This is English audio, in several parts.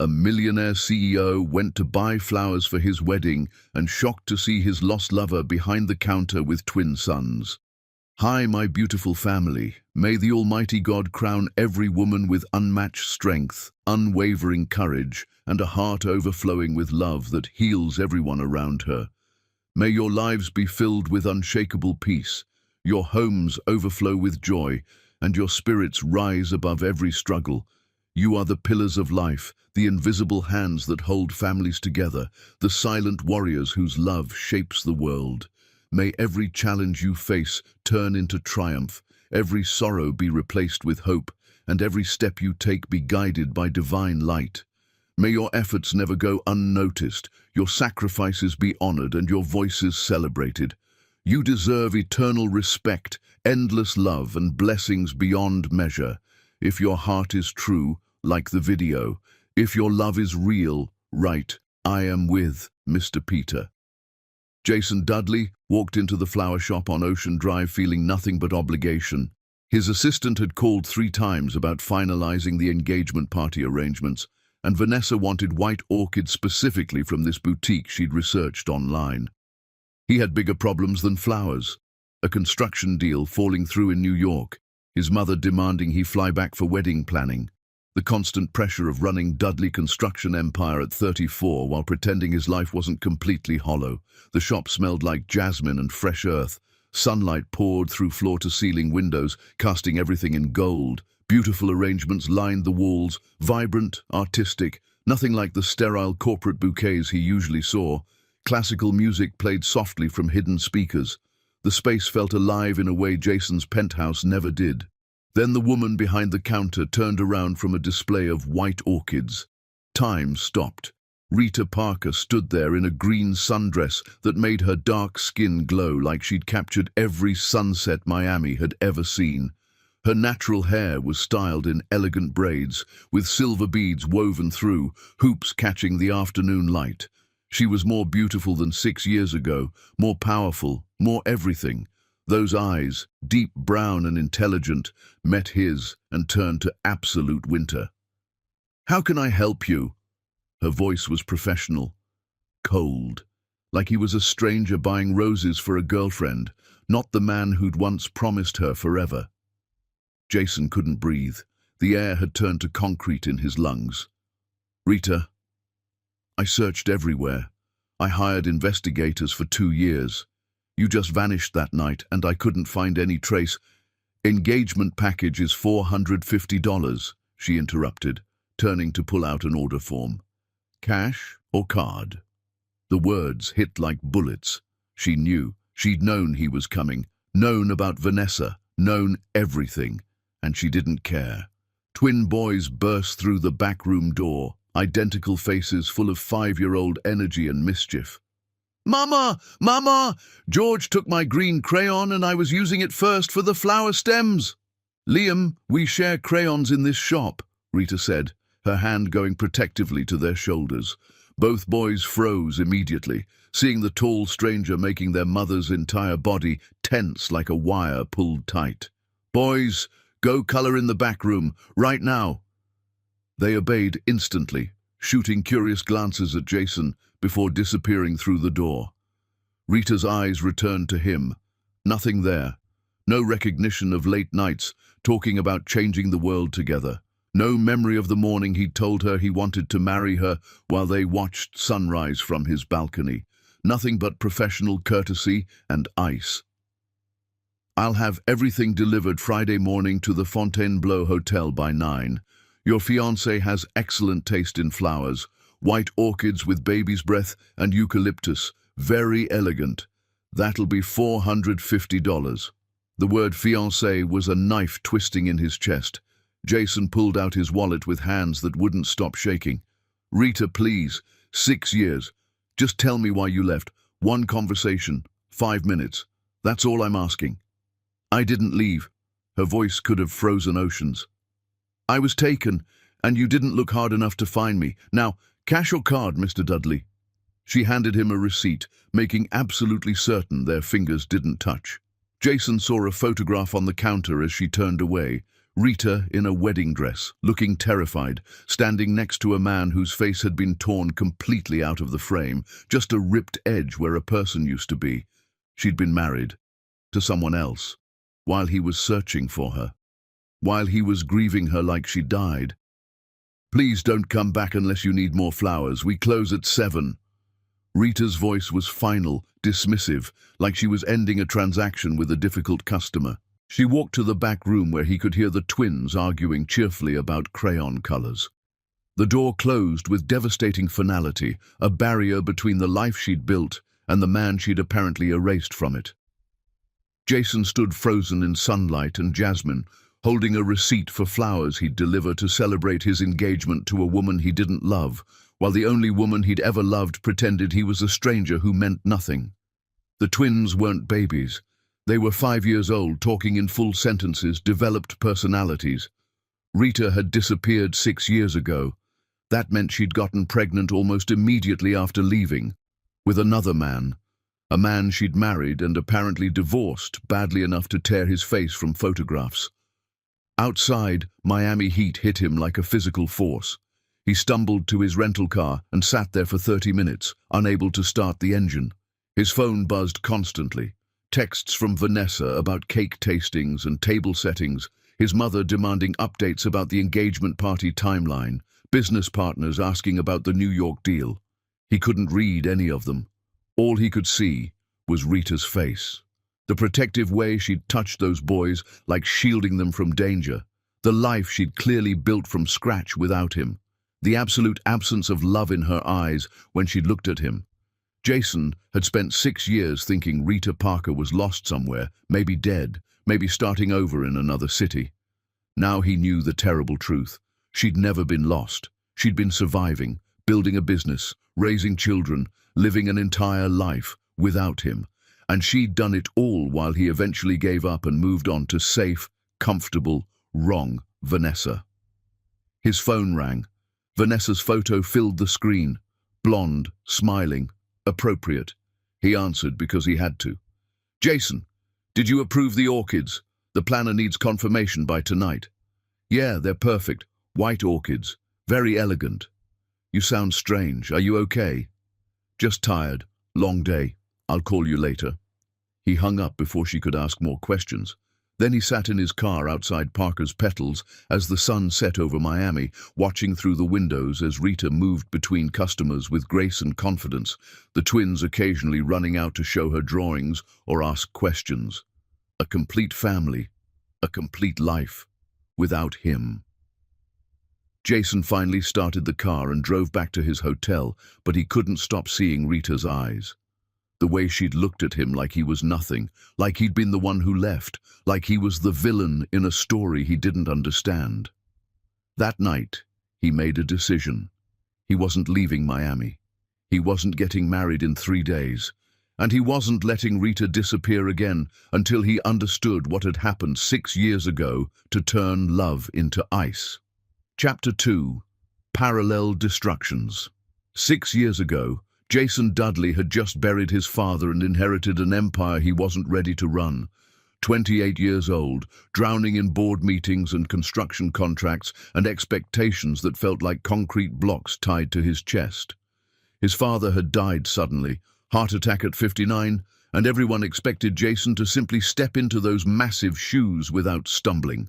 A millionaire CEO went to buy flowers for his wedding and shocked to see his lost lover behind the counter with twin sons. Hi, my beautiful family. May the Almighty God crown every woman with unmatched strength, unwavering courage, and a heart overflowing with love that heals everyone around her. May your lives be filled with unshakable peace, your homes overflow with joy, and your spirits rise above every struggle. You are the pillars of life, the invisible hands that hold families together, the silent warriors whose love shapes the world. May every challenge you face turn into triumph, every sorrow be replaced with hope, and every step you take be guided by divine light. May your efforts never go unnoticed, your sacrifices be honored, and your voices celebrated. You deserve eternal respect, endless love, and blessings beyond measure. If your heart is true, like the video. If your love is real, write, "I am with Mr. Peter." Jason Dudley walked into the flower shop on Ocean Drive feeling nothing but obligation. His assistant had called 3 times about finalizing the engagement party arrangements, and Vanessa wanted white orchids specifically from this boutique she'd researched online. He had bigger problems than flowers. A construction deal falling through in New York, his mother demanding he fly back for wedding planning. The constant pressure of running Dudley construction empire at 34 while pretending his life wasn't completely hollow. The shop smelled like jasmine and fresh earth. Sunlight poured through floor-to-ceiling windows, casting everything in gold. Beautiful arrangements lined the walls, vibrant, artistic, nothing like the sterile corporate bouquets he usually saw. Classical music played softly from hidden speakers. The space felt alive in a way Jason's penthouse never did. Then the woman behind the counter turned around from a display of white orchids. Time stopped. Rita Parker stood there in a green sundress that made her dark skin glow like she'd captured every sunset Miami had ever seen. Her natural hair was styled in elegant braids, with silver beads woven through, hoops catching the afternoon light. She was more beautiful than 6 years ago, more powerful, more everything. Those eyes, deep brown and intelligent, met his and turned to absolute winter. "How can I help you?" Her voice was professional, cold, like he was a stranger buying roses for a girlfriend, not the man who'd once promised her forever. Jason couldn't breathe. The air had turned to concrete in his lungs. "Rita, I searched everywhere. I hired investigators for 2 years. You just vanished that night, and I couldn't find any trace." "Engagement package is $450, she interrupted, turning to pull out an order form. "Cash or card?" The words hit like bullets. She knew. She'd known he was coming, known about Vanessa, known everything, and she didn't care. Twin boys burst through the backroom door, identical faces full of 5-year-old energy and mischief. "Mama! Mama! George took my green crayon and I was using it first for the flower stems." "Liam, we share crayons in this shop," Rita said, her hand going protectively to their shoulders. Both boys froze immediately, seeing the tall stranger making their mother's entire body tense like a wire pulled tight. "Boys, go color in the back room, right now." They obeyed instantly, shooting curious glances at Jason before disappearing through the door. Rita's eyes returned to him. Nothing there. No recognition of late nights, talking about changing the world together. No memory of the morning he'd told her he wanted to marry her while they watched sunrise from his balcony. Nothing but professional courtesy and ice. "I'll have everything delivered Friday morning to the Fontainebleau Hotel by 9. Your fiancé has excellent taste in flowers. White orchids with baby's breath and eucalyptus. Very elegant. That'll be $450. The word fiancé was a knife twisting in his chest. Jason pulled out his wallet with hands that wouldn't stop shaking. "Rita, please. 6 years. Just tell me why you left. One conversation. 5 minutes. That's all I'm asking." "I didn't leave." Her voice could have frozen oceans. "I was taken, and you didn't look hard enough to find me. Now, cash or card, Mr. Dudley?" She handed him a receipt, making absolutely certain their fingers didn't touch. Jason saw a photograph on the counter as she turned away, Rita in a wedding dress, looking terrified, standing next to a man whose face had been torn completely out of the frame, just a ripped edge where a person used to be. She'd been married to someone else, while he was searching for her, while he was grieving her like she died. "Please don't come back unless you need more flowers. We close at 7. Rita's voice was final, dismissive, like she was ending a transaction with a difficult customer. She walked to the back room where he could hear the twins arguing cheerfully about crayon colors. The door closed with devastating finality, a barrier between the life she'd built and the man she'd apparently erased from it. Jason stood frozen in sunlight and jasmine, holding a receipt for flowers he'd deliver to celebrate his engagement to a woman he didn't love, while the only woman he'd ever loved pretended he was a stranger who meant nothing. The twins weren't babies. They were 5 years old, talking in full sentences, developed personalities. Rita had disappeared 6 years ago. That meant she'd gotten pregnant almost immediately after leaving, with another man, a man she'd married and apparently divorced badly enough to tear his face from photographs. Outside, Miami heat hit him like a physical force. He stumbled to his rental car and sat there for 30 minutes, unable to start the engine. His phone buzzed constantly. Texts from Vanessa about cake tastings and table settings, his mother demanding updates about the engagement party timeline, business partners asking about the New York deal. He couldn't read any of them. All he could see was Rita's face. The protective way she'd touched those boys, like shielding them from danger. The life she'd clearly built from scratch without him. The absolute absence of love in her eyes when she looked at him. Jason had spent 6 years thinking Rita Parker was lost somewhere, maybe dead, maybe starting over in another city. Now he knew the terrible truth. She'd never been lost. She'd been surviving, building a business, raising children, living an entire life without him. And she'd done it all while he eventually gave up and moved on to safe, comfortable, wrong Vanessa. His phone rang. Vanessa's photo filled the screen. Blonde, smiling, appropriate. He answered because he had to. "Jason, did you approve the orchids? The planner needs confirmation by tonight." "Yeah, they're perfect. White orchids. Very elegant." "You sound strange. Are you okay?" "Just tired. Long day. I'll call you later." He hung up before she could ask more questions. Then he sat in his car outside Parker's Petals as the sun set over Miami, watching through the windows as Rita moved between customers with grace and confidence, the twins occasionally running out to show her drawings or ask questions. A complete family, a complete life, without him. Jason finally started the car and drove back to his hotel, but he couldn't stop seeing Rita's eyes. The way she'd looked at him like he was nothing, like he'd been the one who left, like he was the villain in a story he didn't understand. That night, he made a decision. He wasn't leaving Miami. He wasn't getting married in 3 days. And he wasn't letting Rita disappear again until he understood what had happened 6 years ago to turn love into ice. Chapter 2. Parallel Destructions. 6 years ago, Jason Dudley had just buried his father and inherited an empire he wasn't ready to run. 28 years old, drowning in board meetings and construction contracts and expectations that felt like concrete blocks tied to his chest. His father had died suddenly, heart attack at 59, and everyone expected Jason to simply step into those massive shoes without stumbling.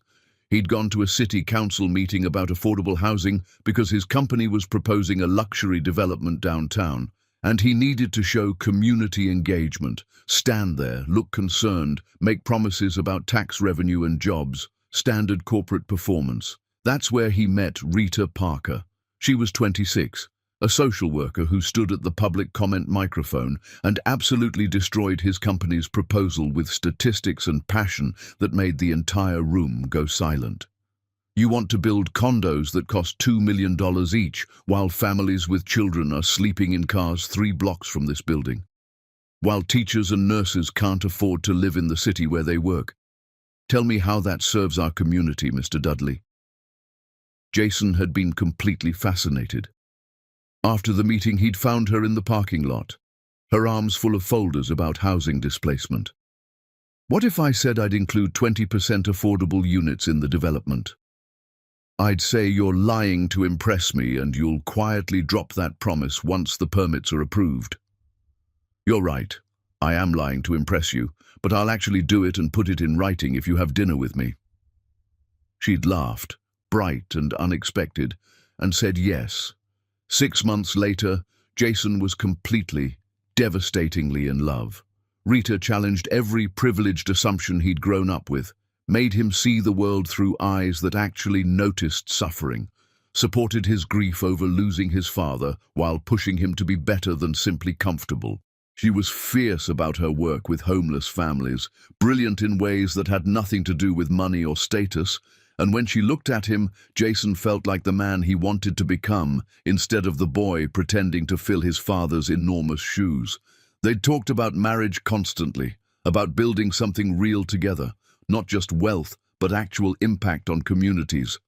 He'd gone to a city council meeting about affordable housing because his company was proposing a luxury development downtown. And he needed to show community engagement, stand there, look concerned, make promises about tax revenue and jobs, standard corporate performance. That's where he met Rita Parker. She was 26, a social worker who stood at the public comment microphone and absolutely destroyed his company's proposal with statistics and passion that made the entire room go silent. "You want to build condos that cost $2 million each, while families with children are sleeping in cars 3 blocks from this building. While teachers and nurses can't afford to live in the city where they work. Tell me how that serves our community, Mr. Dudley." Jason had been completely fascinated. After the meeting, he'd found her in the parking lot, her arms full of folders about housing displacement. What if I said I'd include 20% affordable units in the development? I'd say you're lying to impress me and you'll quietly drop that promise once the permits are approved. You're right. I am lying to impress you, but I'll actually do it and put it in writing if you have dinner with me. She'd laughed, bright and unexpected, and said yes. 6 months later, Jason was completely, devastatingly in love. Rita challenged every privileged assumption he'd grown up with, made him see the world through eyes that actually noticed suffering, supported his grief over losing his father while pushing him to be better than simply comfortable. She was fierce about her work with homeless families, brilliant in ways that had nothing to do with money or status, and when she looked at him, Jason felt like the man he wanted to become, instead of the boy pretending to fill his father's enormous shoes. They'd talked about marriage constantly, about building something real together, not just wealth, but actual impact on communities.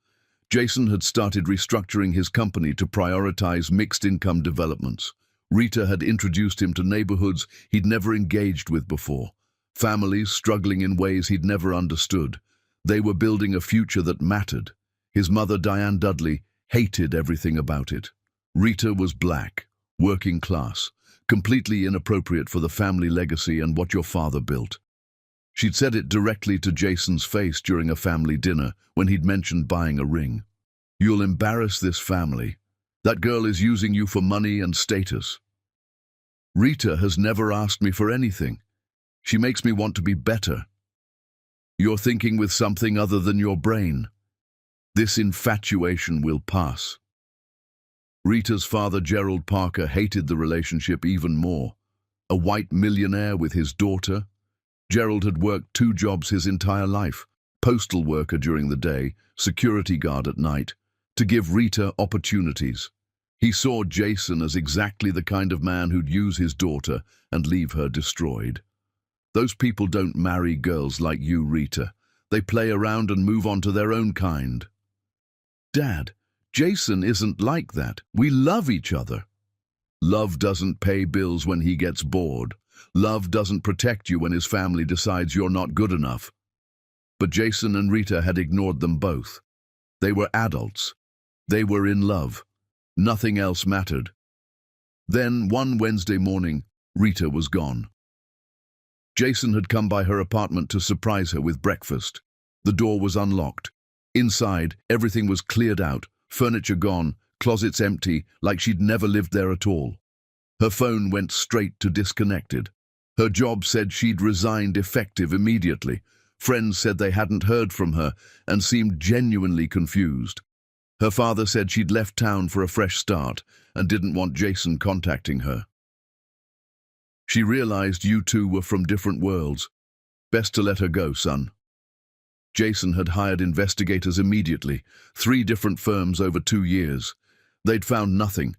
Jason had started restructuring his company to prioritize mixed-income developments. Rita had introduced him to neighborhoods he'd never engaged with before, families struggling in ways he'd never understood. They were building a future that mattered. His mother, Diane Dudley, hated everything about it. Rita was black, working class, completely inappropriate for the family legacy and what your father built. She'd said it directly to Jason's face during a family dinner when he'd mentioned buying a ring. "You'll embarrass this family. That girl is using you for money and status." "Rita has never asked me for anything. She makes me want to be better." "You're thinking with something other than your brain. This infatuation will pass." Rita's father, Gerald Parker, hated the relationship even more. A white millionaire with his daughter. Gerald had worked 2 jobs his entire life, postal worker during the day, security guard at night, to give Rita opportunities. He saw Jason as exactly the kind of man who'd use his daughter and leave her destroyed. "Those people don't marry girls like you, Rita. They play around and move on to their own kind." "Dad, Jason isn't like that. We love each other." "Love doesn't pay bills when he gets bored. Love doesn't protect you when his family decides you're not good enough." But Jason and Rita had ignored them both. They were adults. They were in love. Nothing else mattered. Then, one Wednesday morning, Rita was gone. Jason had come by her apartment to surprise her with breakfast. The door was unlocked. Inside, everything was cleared out, furniture gone, closets empty, like she'd never lived there at all. Her phone went straight to disconnected. Her job said she'd resigned effective immediately. Friends said they hadn't heard from her and seemed genuinely confused. Her father said she'd left town for a fresh start and didn't want Jason contacting her. She realized you two were from different worlds. Best to let her go, son. Jason had hired investigators immediately, 3 different firms over 2 years. They'd found nothing.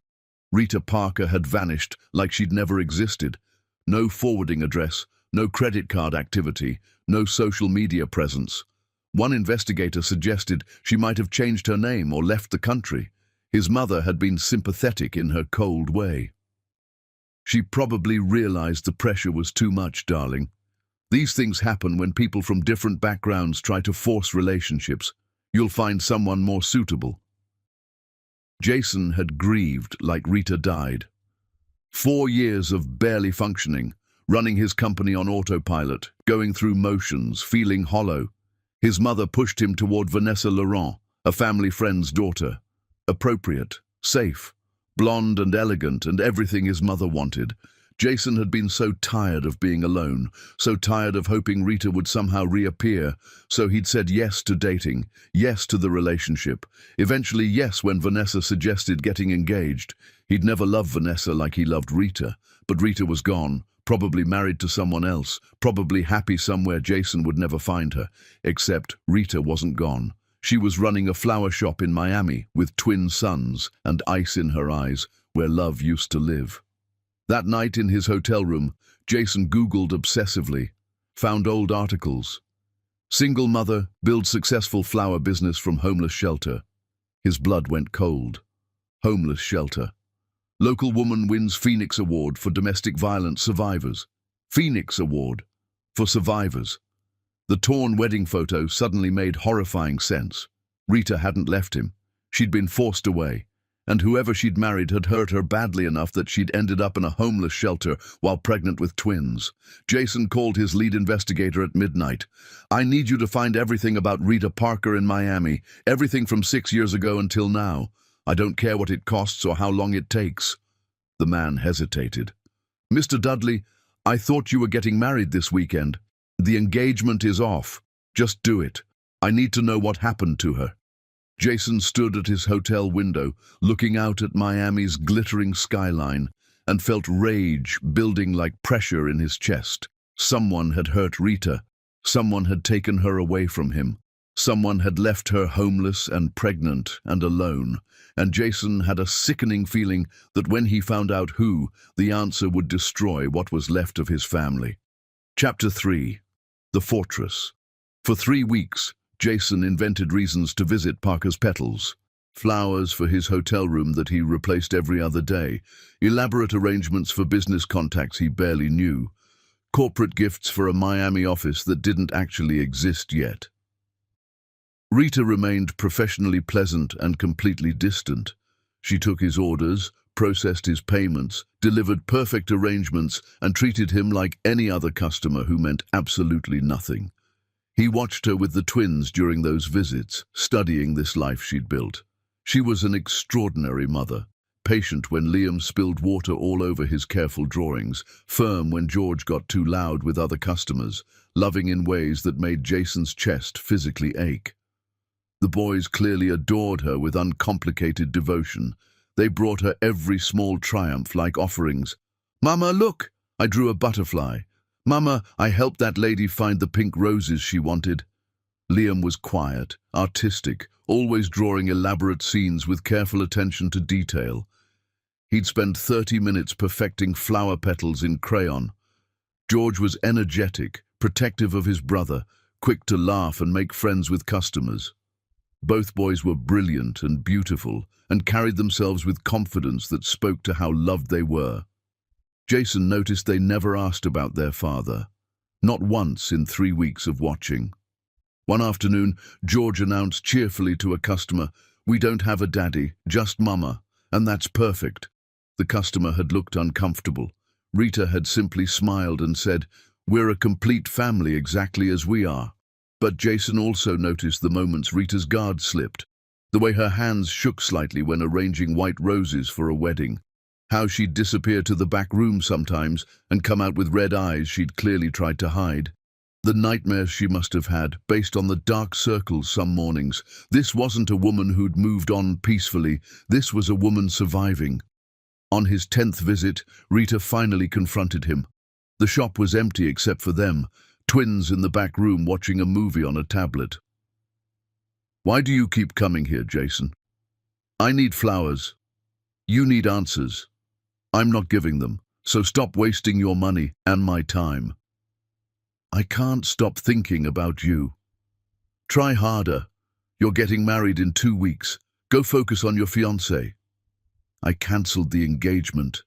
Rita Parker had vanished like she'd never existed. No forwarding address, no credit card activity, no social media presence. One investigator suggested she might have changed her name or left the country. His mother had been sympathetic in her cold way. "She probably realized the pressure was too much, darling. These things happen when people from different backgrounds try to force relationships. You'll find someone more suitable." Jason had grieved like Rita died. 4 years of barely functioning, running his company on autopilot, going through motions, feeling hollow. His mother pushed him toward Vanessa Laurent, a family friend's daughter. Appropriate, safe, blonde and elegant, and everything his mother wanted. Jason had been so tired of being alone, so tired of hoping Rita would somehow reappear, so he'd said yes to dating, yes to the relationship, eventually yes when Vanessa suggested getting engaged. He'd never loved Vanessa like he loved Rita, but Rita was gone, probably married to someone else, probably happy somewhere Jason would never find her. Except Rita wasn't gone. She was running a flower shop in Miami with twin sons and ice in her eyes, where love used to live. That night in his hotel room, Jason Googled obsessively, found old articles. Single mother, builds successful flower business from homeless shelter. His blood went cold. Homeless shelter. Local woman wins Phoenix Award for domestic violence survivors. Phoenix Award for survivors. The torn wedding photo suddenly made horrifying sense. Rita hadn't left him. She'd been forced away. And whoever she'd married had hurt her badly enough that she'd ended up in a homeless shelter while pregnant with twins. Jason called his lead investigator at midnight. "I need you to find everything about Rita Parker in Miami, everything from 6 years ago until now. I don't care what it costs or how long it takes." The man hesitated. "Mr. Dudley, I thought you were getting married this weekend. The engagement is off. Just do it. I need to know what happened to her." Jason stood at his hotel window, looking out at Miami's glittering skyline, and felt rage building like pressure in his chest. Someone had hurt Rita. Someone had taken her away from him. Someone had left her homeless and pregnant and alone. And Jason had a sickening feeling that when he found out who, the answer would destroy what was left of his family. Chapter 3. The Fortress. For 3 weeks, Jason invented reasons to visit Parker's Petals. Flowers for his hotel room that he replaced every other day, elaborate arrangements for business contacts he barely knew, corporate gifts for a Miami office that didn't actually exist yet. Rita remained professionally pleasant and completely distant. She took his orders, processed his payments, delivered perfect arrangements, and treated him like any other customer who meant absolutely nothing. He watched her with the twins during those visits, studying this life she'd built. She was an extraordinary mother, patient when Liam spilled water all over his careful drawings, firm when George got too loud with other customers, loving in ways that made Jason's chest physically ache. The boys clearly adored her with uncomplicated devotion. They brought her every small triumph like offerings. "Mama, look! I drew a butterfly. Mama, I helped that lady find the pink roses she wanted." Liam was quiet, artistic, always drawing elaborate scenes with careful attention to detail. He'd spend 30 minutes perfecting flower petals in crayon. George was energetic, protective of his brother, quick to laugh and make friends with customers. Both boys were brilliant and beautiful and carried themselves with confidence that spoke to how loved they were. Jason noticed they never asked about their father. Not once in 3 weeks of watching. One afternoon, George announced cheerfully to a customer, "We don't have a daddy, just Mama, and that's perfect." The customer had looked uncomfortable. Rita had simply smiled and said, "We're a complete family exactly as we are." But Jason also noticed the moments Rita's guard slipped, the way her hands shook slightly when arranging white roses for a wedding, how she'd disappear to the back room sometimes and come out with red eyes she'd clearly tried to hide. The nightmares she must have had, based on the dark circles some mornings. This wasn't a woman who'd moved on peacefully. This was a woman surviving. On his 10th visit, Rita finally confronted him. The shop was empty except for them, twins in the back room watching a movie on a tablet. "Why do you keep coming here, Jason?" "I need flowers. You need answers. I'm not giving them, so stop wasting your money and my time." "I can't stop thinking about you." "Try harder. You're getting married in 2 weeks. Go focus on your fiancé." "I cancelled the engagement."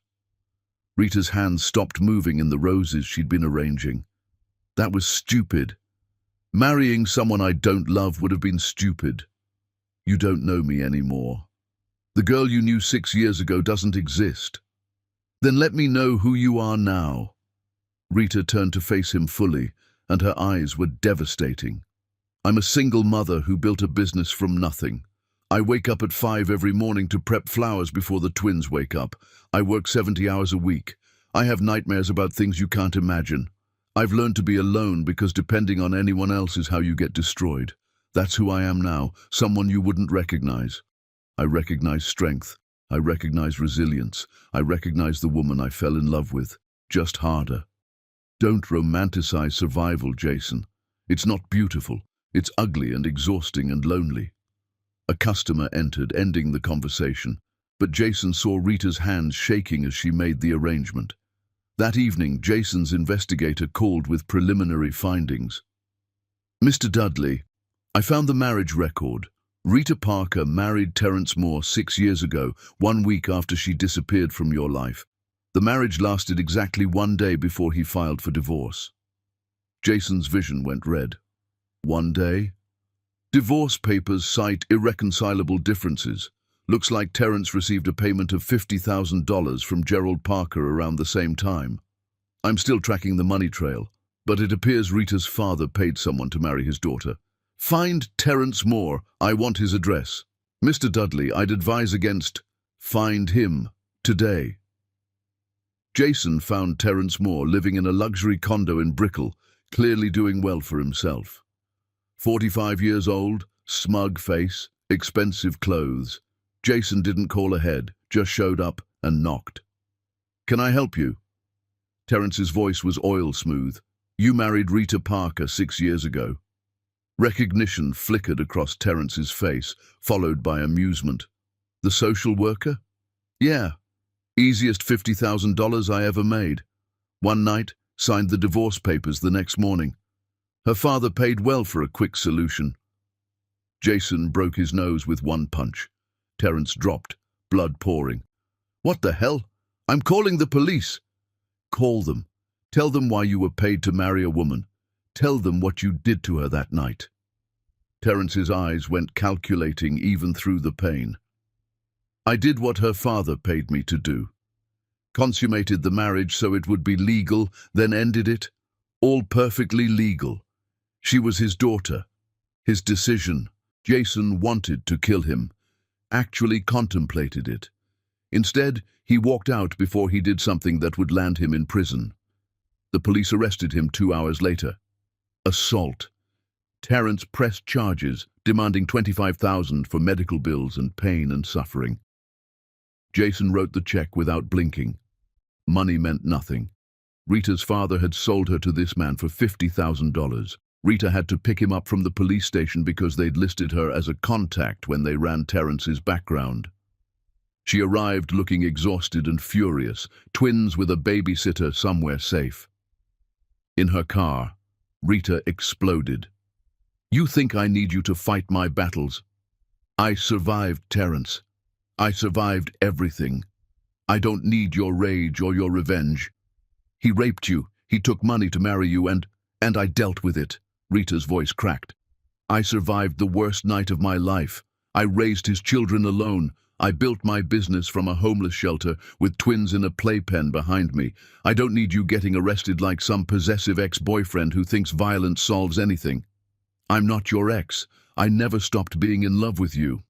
Rita's hands stopped moving in the roses she'd been arranging. "That was stupid. Marrying someone I don't love would have been stupid. You don't know me anymore. The girl you knew 6 years ago doesn't exist. Then let me know who you are now." Rita turned to face him fully, and her eyes were devastating. "I'm a single mother who built a business from nothing. I wake up at 5 every morning to prep flowers before the twins wake up. I work 70 hours a week. I have nightmares about things you can't imagine. I've learned to be alone because depending on anyone else is how you get destroyed. That's who I am now, someone you wouldn't recognize. I recognize strength. I recognize resilience. I recognize the woman I fell in love with, just harder. Don't romanticize survival, Jason. It's not beautiful. It's ugly and exhausting and lonely." A customer entered, ending the conversation, but Jason saw Rita's hands shaking as she made the arrangement. That evening, Jason's investigator called with preliminary findings. "Mr. Dudley, I found the marriage record. Rita Parker married Terrence Moore 6 years ago, 1 week after she disappeared from your life. The marriage lasted exactly 1 day before he filed for divorce." Jason's vision went red. One day, divorce papers cite irreconcilable differences. Looks like Terrence received a payment of $50,000 from Gerald Parker around the same time. I'm still tracking the money trail, but it appears Rita's father paid someone to marry his daughter. Find Terrence Moore. I want his address. Mr. Dudley, I'd advise against find him today. Jason found Terrence Moore living in a luxury condo in Brickell, clearly doing well for himself. 45 years old, smug face, expensive clothes. Jason didn't call ahead, just showed up and knocked. Can I help you? Terrence's voice was oil smooth. You married Rita Parker 6 years ago. Recognition flickered across Terrence's face, followed by amusement. The social worker? Yeah. Easiest $50,000 I ever made. One night, signed the divorce papers the next morning. Her father paid well for a quick solution. Jason broke his nose with one punch. Terrence dropped, blood pouring. What the hell? I'm calling the police. Call them. Tell them why you were paid to marry a woman. Tell them what you did to her that night. Terrence's eyes went calculating even through the pain. I did what her father paid me to do. Consummated the marriage so it would be legal, then ended it. All perfectly legal. She was his daughter. His decision. Jason wanted to kill him. Actually contemplated it. Instead, he walked out before he did something that would land him in prison. The police arrested him 2 hours later. Assault. Terrence pressed charges, demanding $25,000 for medical bills and pain and suffering. Jason wrote the check without blinking. Money meant nothing. Rita's father had sold her to this man for $50,000. Rita had to pick him up from the police station because they'd listed her as a contact when they ran Terrence's background. She arrived looking exhausted and furious, twins with a babysitter somewhere safe. In her car, Rita exploded. You think I need you to fight my battles? I survived, Terrence. I survived everything. I don't need your rage or your revenge. He raped you. He took money to marry you and I dealt with it. Rita's voice cracked. I survived the worst night of my life. I raised his children alone. I built my business from a homeless shelter with twins in a playpen behind me. I don't need you getting arrested like some possessive ex-boyfriend who thinks violence solves anything. I'm not your ex. I never stopped being in love with you.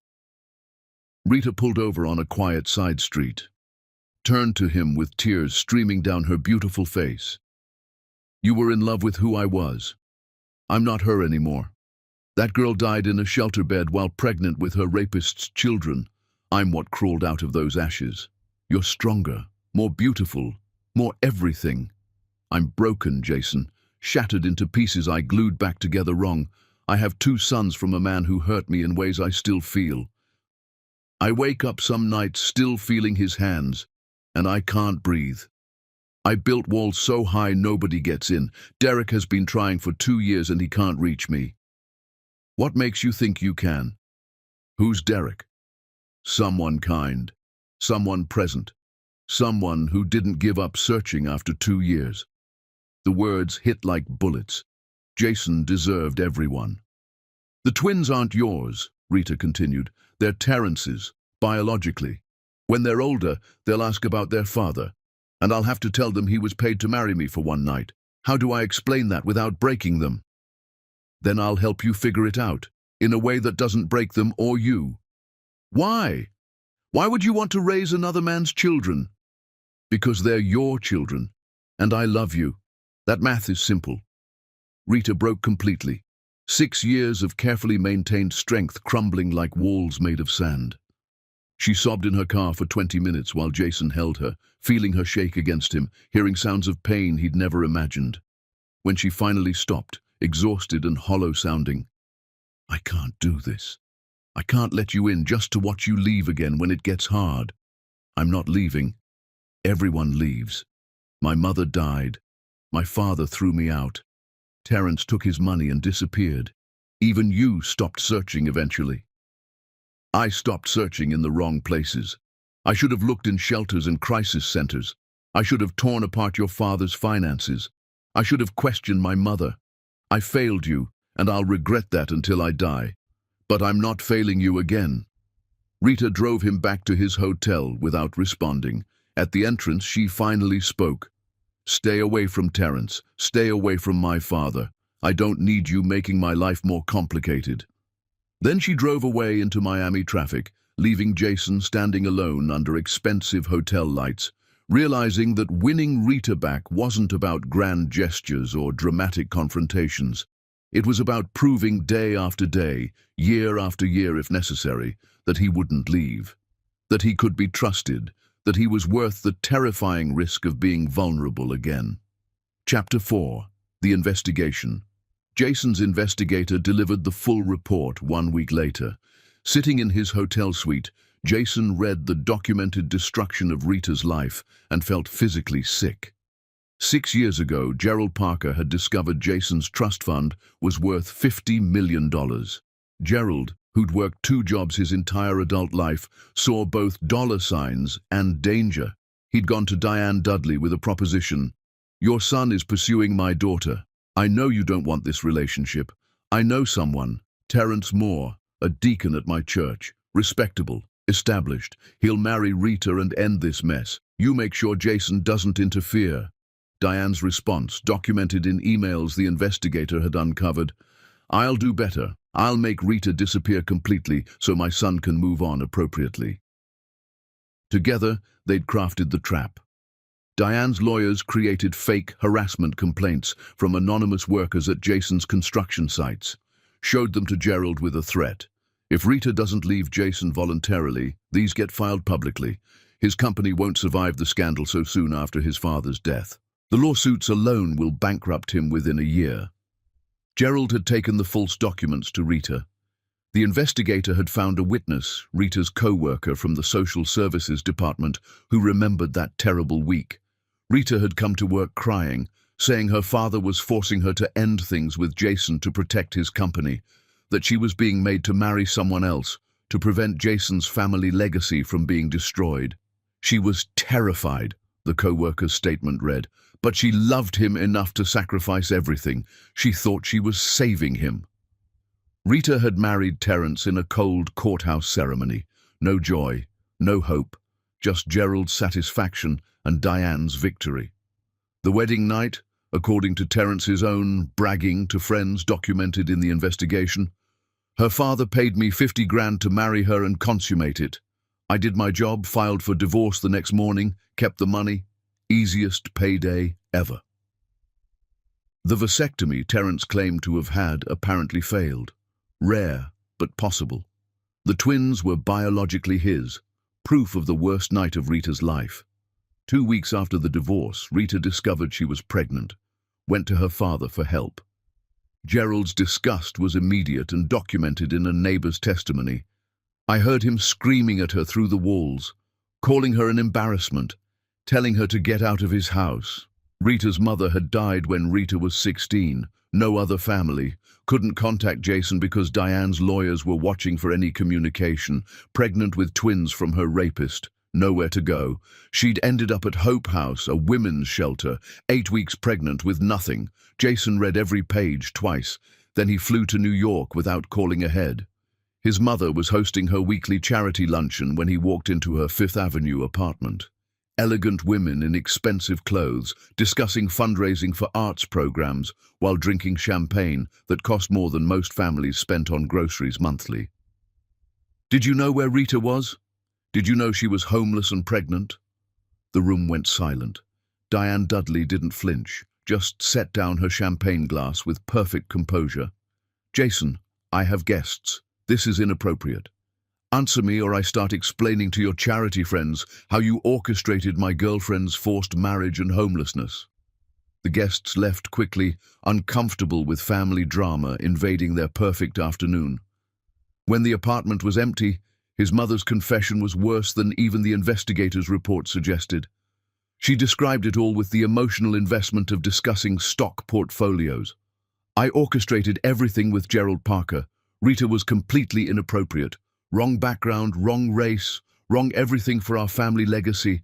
Rita pulled over on a quiet side street, turned to him with tears streaming down her beautiful face. You were in love with who I was. I'm not her anymore. That girl died in a shelter bed while pregnant with her rapist's children. I'm what crawled out of those ashes. You're stronger, more beautiful, more everything. I'm broken, Jason, shattered into pieces I glued back together wrong. I have 2 sons from a man who hurt me in ways I still feel. I wake up some nights still feeling his hands, and I can't breathe. I built walls so high nobody gets in. Derek has been trying for 2 years and he can't reach me. What makes you think you can? Who's Derek? Someone kind, someone present, someone who didn't give up searching after 2 years. The words hit like bullets. Jason deserved everyone. The twins aren't yours, Rita continued. They're Terrence's, biologically. When they're older, they'll ask about their father, and I'll have to tell them he was paid to marry me for one night. How do I explain that without breaking them? Then I'll help you figure it out, in a way that doesn't break them or you. Why? Why would you want to raise another man's children? Because they're your children, and I love you. That math is simple. Rita broke completely. 6 years of carefully maintained strength crumbling like walls made of sand. She sobbed in her car for 20 minutes while Jason held her, feeling her shake against him, hearing sounds of pain he'd never imagined. When she finally stopped, exhausted and hollow-sounding, I can't do this. I can't let you in just to watch you leave again when it gets hard. I'm not leaving. Everyone leaves. My mother died. My father threw me out. Terrence took his money and disappeared. Even you stopped searching eventually. I stopped searching in the wrong places. I should have looked in shelters and crisis centers. I should have torn apart your father's finances. I should have questioned my mother. I failed you, and I'll regret that until I die. But I'm not failing you again." Rita drove him back to his hotel without responding. At the entrance, she finally spoke. "Stay away from Terrence. Stay away from my father. I don't need you making my life more complicated." Then she drove away into Miami traffic, leaving Jason standing alone under expensive hotel lights, realizing that winning Rita back wasn't about grand gestures or dramatic confrontations. It was about proving day after day, year after year if necessary, that he wouldn't leave, that he could be trusted, that he was worth the terrifying risk of being vulnerable again. Chapter 4. The Investigation. Jason's investigator delivered the full report 1 week later. Sitting in his hotel suite, Jason read the documented destruction of Rita's life and felt physically sick. 6 years ago, Gerald Parker had discovered Jason's trust fund was worth $50 million. Gerald, who'd worked 2 jobs his entire adult life, saw both dollar signs and danger. He'd gone to Diane Dudley with a proposition. "Your son is pursuing my daughter. I know you don't want this relationship. I know someone, Terrence Moore, a deacon at my church, respectable, established. He'll marry Rita and end this mess. You make sure Jason doesn't interfere." Diane's response, documented in emails the investigator had uncovered. "I'll do better. I'll make Rita disappear completely so my son can move on appropriately." Together, they'd crafted the trap. Diane's lawyers created fake harassment complaints from anonymous workers at Jason's construction sites, showed them to Gerald with a threat. If Rita doesn't leave Jason voluntarily, these get filed publicly. His company won't survive the scandal so soon after his father's death. The lawsuits alone will bankrupt him within a year. Gerald had taken the false documents to Rita. The investigator had found a witness, Rita's co-worker from the social services department, who remembered that terrible week. Rita had come to work crying, saying her father was forcing her to end things with Jason to protect his company, that she was being made to marry someone else to prevent Jason's family legacy from being destroyed. She was terrified, the co-worker's statement read, but she loved him enough to sacrifice everything. She thought she was saving him. Rita had married Terrence in a cold courthouse ceremony. No joy, no hope, just Gerald's satisfaction and Diane's victory. The wedding night, according to Terrence's own bragging to friends documented in the investigation, "Her father paid me 50 grand to marry her and consummate it. I did my job, filed for divorce the next morning, kept the money. Easiest payday ever." The vasectomy Terrence claimed to have had apparently failed. Rare, but possible. The twins were biologically his, proof of the worst night of Rita's life. 2 weeks after the divorce, Rita discovered she was pregnant, went to her father for help. Gerald's disgust was immediate and documented in a neighbor's testimony. "I heard him screaming at her through the walls, calling her an embarrassment, telling her to get out of his house." Rita's mother had died when Rita was 16, no other family, couldn't contact Jason because Diane's lawyers were watching for any communication, pregnant with twins from her rapist, nowhere to go. She'd ended up at Hope House, a women's shelter, 8 weeks pregnant with nothing. Jason read every page twice, then he flew to New York without calling ahead. His mother was hosting her weekly charity luncheon when he walked into her Fifth Avenue apartment. Elegant women in expensive clothes, discussing fundraising for arts programs while drinking champagne that cost more than most families spent on groceries monthly. "Did you know where Rita was? Did you know she was homeless and pregnant?" The room went silent. Diane Dudley didn't flinch, just set down her champagne glass with perfect composure. "Jason, I have guests. This is inappropriate. Answer me or I start explaining to your charity friends how you orchestrated my girlfriend's forced marriage and homelessness." The guests left quickly, uncomfortable with family drama invading their perfect afternoon. When the apartment was empty, his mother's confession was worse than even the investigator's report suggested. She described it all with the emotional investment of discussing stock portfolios. "I orchestrated everything with Gerald Parker. Rita was completely inappropriate. Wrong background, wrong race, wrong everything for our family legacy.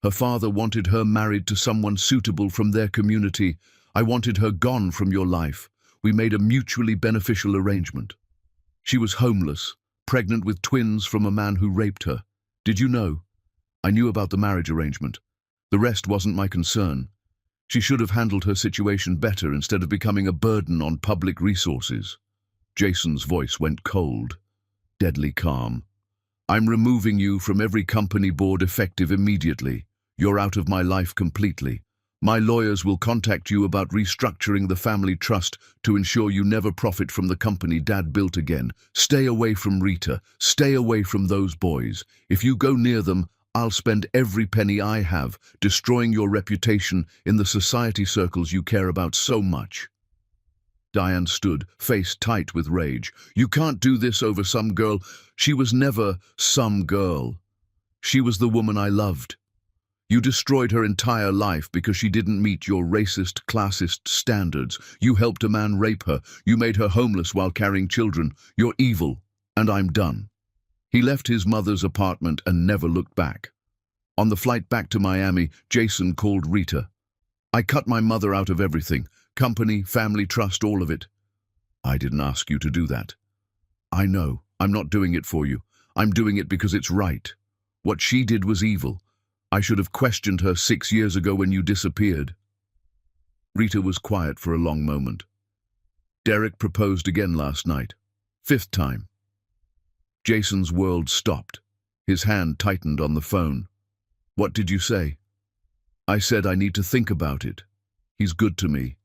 Her father wanted her married to someone suitable from their community. I wanted her gone from your life. we made a mutually beneficial arrangement. She was homeless, pregnant with twins from a man who raped her. Did you know? I knew about the marriage arrangement. The rest wasn't my concern. She should have handled her situation better instead of becoming a burden on public resources. Jason's voice went cold, deadly calm. I'm removing you from every company board effective immediately. You're out of my life completely. My lawyers will contact you about restructuring the family trust to ensure you never profit from the company Dad built again. Stay away from Rita. Stay away from those boys. If you go near them, I'll spend every penny I have destroying your reputation in the society circles you care about so much. Diane stood, face tight with rage. You can't do this over some girl. She was never some girl. She was the woman I loved. You destroyed her entire life because she didn't meet your racist, classist standards. You helped a man rape her. You made her homeless while carrying children. You're evil, and I'm done. He left his mother's apartment and never looked back. On the flight back to Miami, Jason called Rita. I cut my mother out of everything. Company, family, trust, all of it. I didn't ask you to do that. I know. I'm not doing it for you. I'm doing it because it's right. What she did was evil. I should have questioned her 6 years ago when you disappeared. Rita was quiet for a long moment. Derek proposed again last night. 5th time. Jason's world stopped. His hand tightened on the phone. What did you say? I said I need to think about it. He's good to me.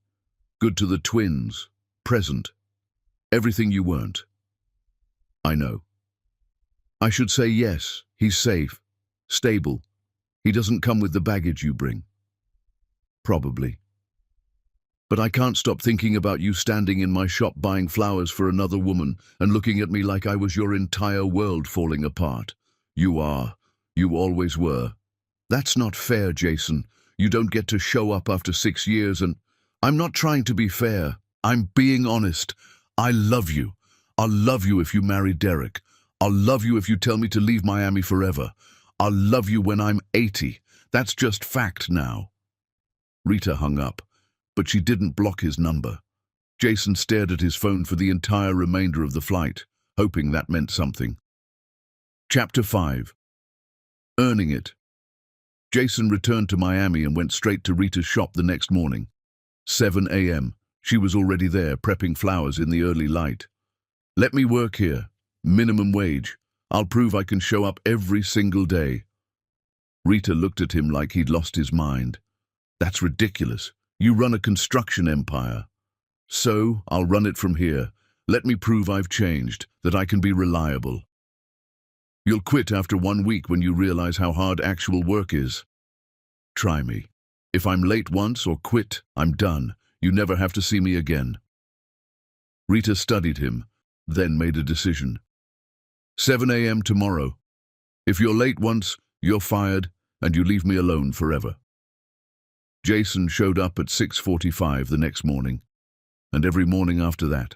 Good to the twins. Present. Everything you weren't. I know. I should say yes. He's safe. Stable. He doesn't come with the baggage you bring. Probably. But I can't stop thinking about you standing in my shop buying flowers for another woman and looking at me like I was your entire world falling apart. You are. You always were. That's not fair, Jason. You don't get to show up after 6 years and... I'm not trying to be fair. I'm being honest. I love you. I'll love you if you marry Derek. I'll love you if you tell me to leave Miami forever. I'll love you when I'm 80. That's just fact now. Rita hung up, but she didn't block his number. Jason stared at his phone for the entire remainder of the flight, hoping that meant something. Chapter 5. Earning it. Jason returned to Miami and went straight to Rita's shop the next morning. 7 a.m. She was already there, prepping flowers in the early light. Let me work here. Minimum wage. I'll prove I can show up every single day. Rita looked at him like he'd lost his mind. That's ridiculous. You run a construction empire. So, I'll run it from here. Let me prove I've changed, that I can be reliable. You'll quit after 1 week when you realize how hard actual work is. Try me. If I'm late once or quit, I'm done. You never have to see me again. Rita studied him, then made a decision. 7 a.m. tomorrow. If you're late once, you're fired, and you leave me alone forever. Jason showed up at 6:45 the next morning, and every morning after that.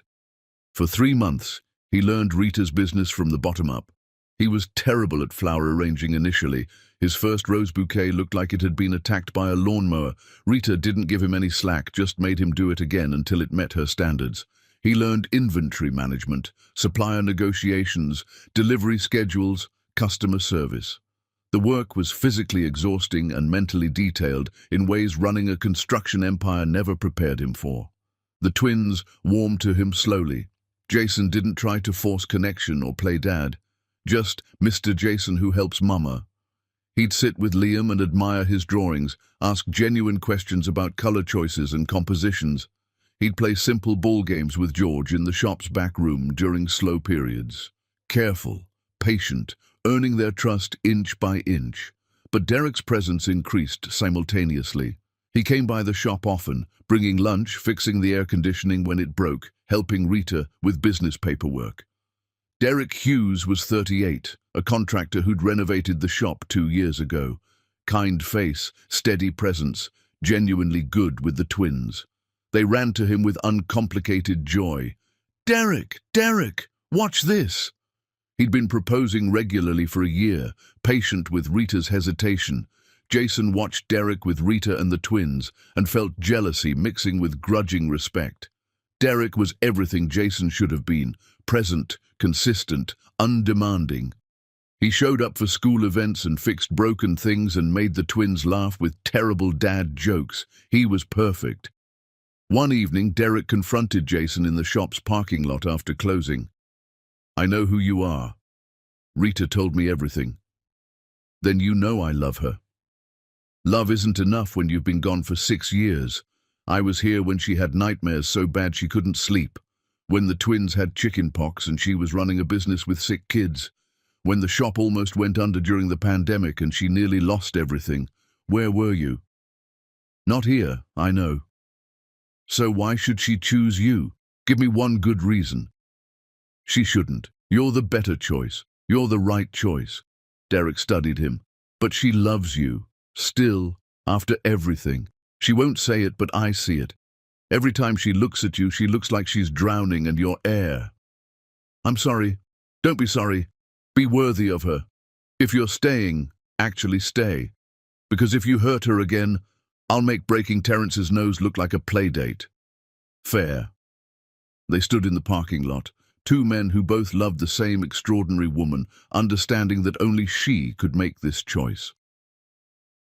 For 3 months, he learned Rita's business from the bottom up. He was terrible at flower arranging initially. His first rose bouquet looked like it had been attacked by a lawnmower. Rita didn't give him any slack, just made him do it again until it met her standards. He learned inventory management, supplier negotiations, delivery schedules, customer service. The work was physically exhausting and mentally detailed in ways running a construction empire never prepared him for. The twins warmed to him slowly. Jason didn't try to force connection or play dad, just Mr. Jason who helps Mama. He'd sit with Liam and admire his drawings, ask genuine questions about color choices and compositions. He'd play simple ball games with George in the shop's back room during slow periods. Careful, patient, earning their trust inch by inch. But Derek's presence increased simultaneously. He came by the shop often, bringing lunch, fixing the air conditioning when it broke, helping Rita with business paperwork. Derek Hughes was 38, a contractor who'd renovated the shop 2 years ago. Kind face, steady presence, genuinely good with the twins. They ran to him with uncomplicated joy. Derek, Derek, watch this. He'd been proposing regularly for a year, patient with Rita's hesitation. Jason watched Derek with Rita and the twins and felt jealousy mixing with grudging respect. Derek was everything Jason should have been: present, consistent, undemanding. He showed up for school events and fixed broken things and made the twins laugh with terrible dad jokes. He was perfect. One evening, Derek confronted Jason in the shop's parking lot after closing. "I know who you are. Rita told me everything." "Then you know I love her." "Love isn't enough when you've been gone for 6 years. I was here when she had nightmares so bad she couldn't sleep. When the twins had chicken pox and she was running a business with sick kids. When the shop almost went under during the pandemic and she nearly lost everything. Where were you?" "Not here, I know." "So why should she choose you? Give me one good reason." "She shouldn't. You're the better choice. You're the right choice." Derek studied him. "But she loves you. Still, after everything. She won't say it, but I see it. Every time she looks at you, she looks like she's drowning and you're air." "I'm sorry." "Don't be sorry. Be worthy of her. If you're staying, actually stay. Because if you hurt her again, I'll make breaking Terrence's nose look like a play date." "Fair." They stood in the parking lot, two men who both loved the same extraordinary woman, understanding that only she could make this choice.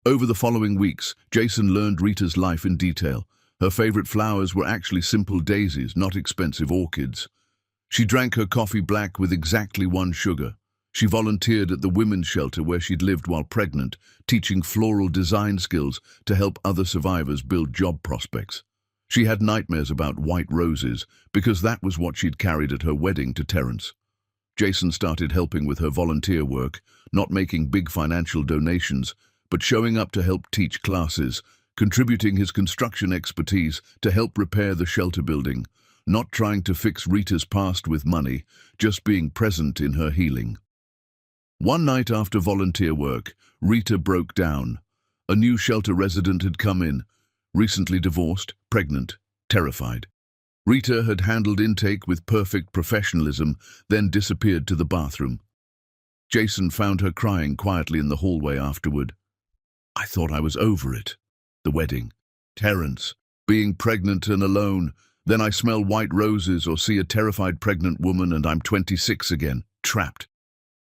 Over the following weeks, Jason learned Rita's life in detail. Her favorite flowers were actually simple daisies, not expensive orchids. She drank her coffee black with exactly 1 sugar. She volunteered at the women's shelter where she'd lived while pregnant, teaching floral design skills to help other survivors build job prospects. She had nightmares about white roses because that was what she'd carried at her wedding to Terrence. Jason started helping with her volunteer work, not making big financial donations, but showing up to help teach classes, contributing his construction expertise to help repair the shelter building, not trying to fix Rita's past with money, just being present in her healing. One night after volunteer work, Rita broke down. A new shelter resident had come in, recently divorced, pregnant, terrified. Rita had handled intake with perfect professionalism, then disappeared to the bathroom. Jason found her crying quietly in the hallway afterward. "I thought I was over it. The wedding, Terrence, being pregnant and alone. Then I smell white roses or see a terrified pregnant woman and I'm 26 again, trapped."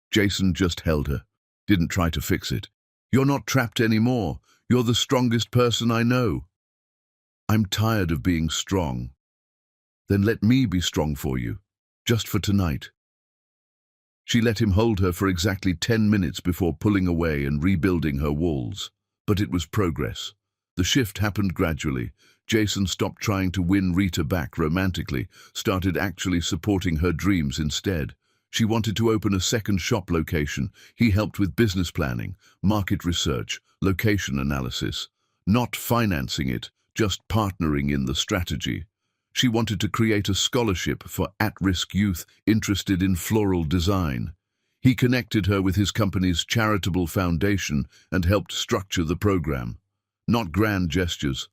Jason just held her, didn't try to fix it. "You're not trapped anymore. You're the strongest person I know." "I'm tired of being strong." "Then let me be strong for you, just for tonight." She let him hold her for exactly 10 minutes before pulling away and rebuilding her walls. But it was progress. The shift happened gradually. Jason stopped trying to win Rita back romantically, started actually supporting her dreams instead. She wanted to open a second shop location. He helped with business planning, market research, location analysis. Not financing it, just partnering in the strategy. She wanted to create a scholarship for at-risk youth interested in floral design. He connected her with his company's charitable foundation and helped structure the program. Not grand gestures.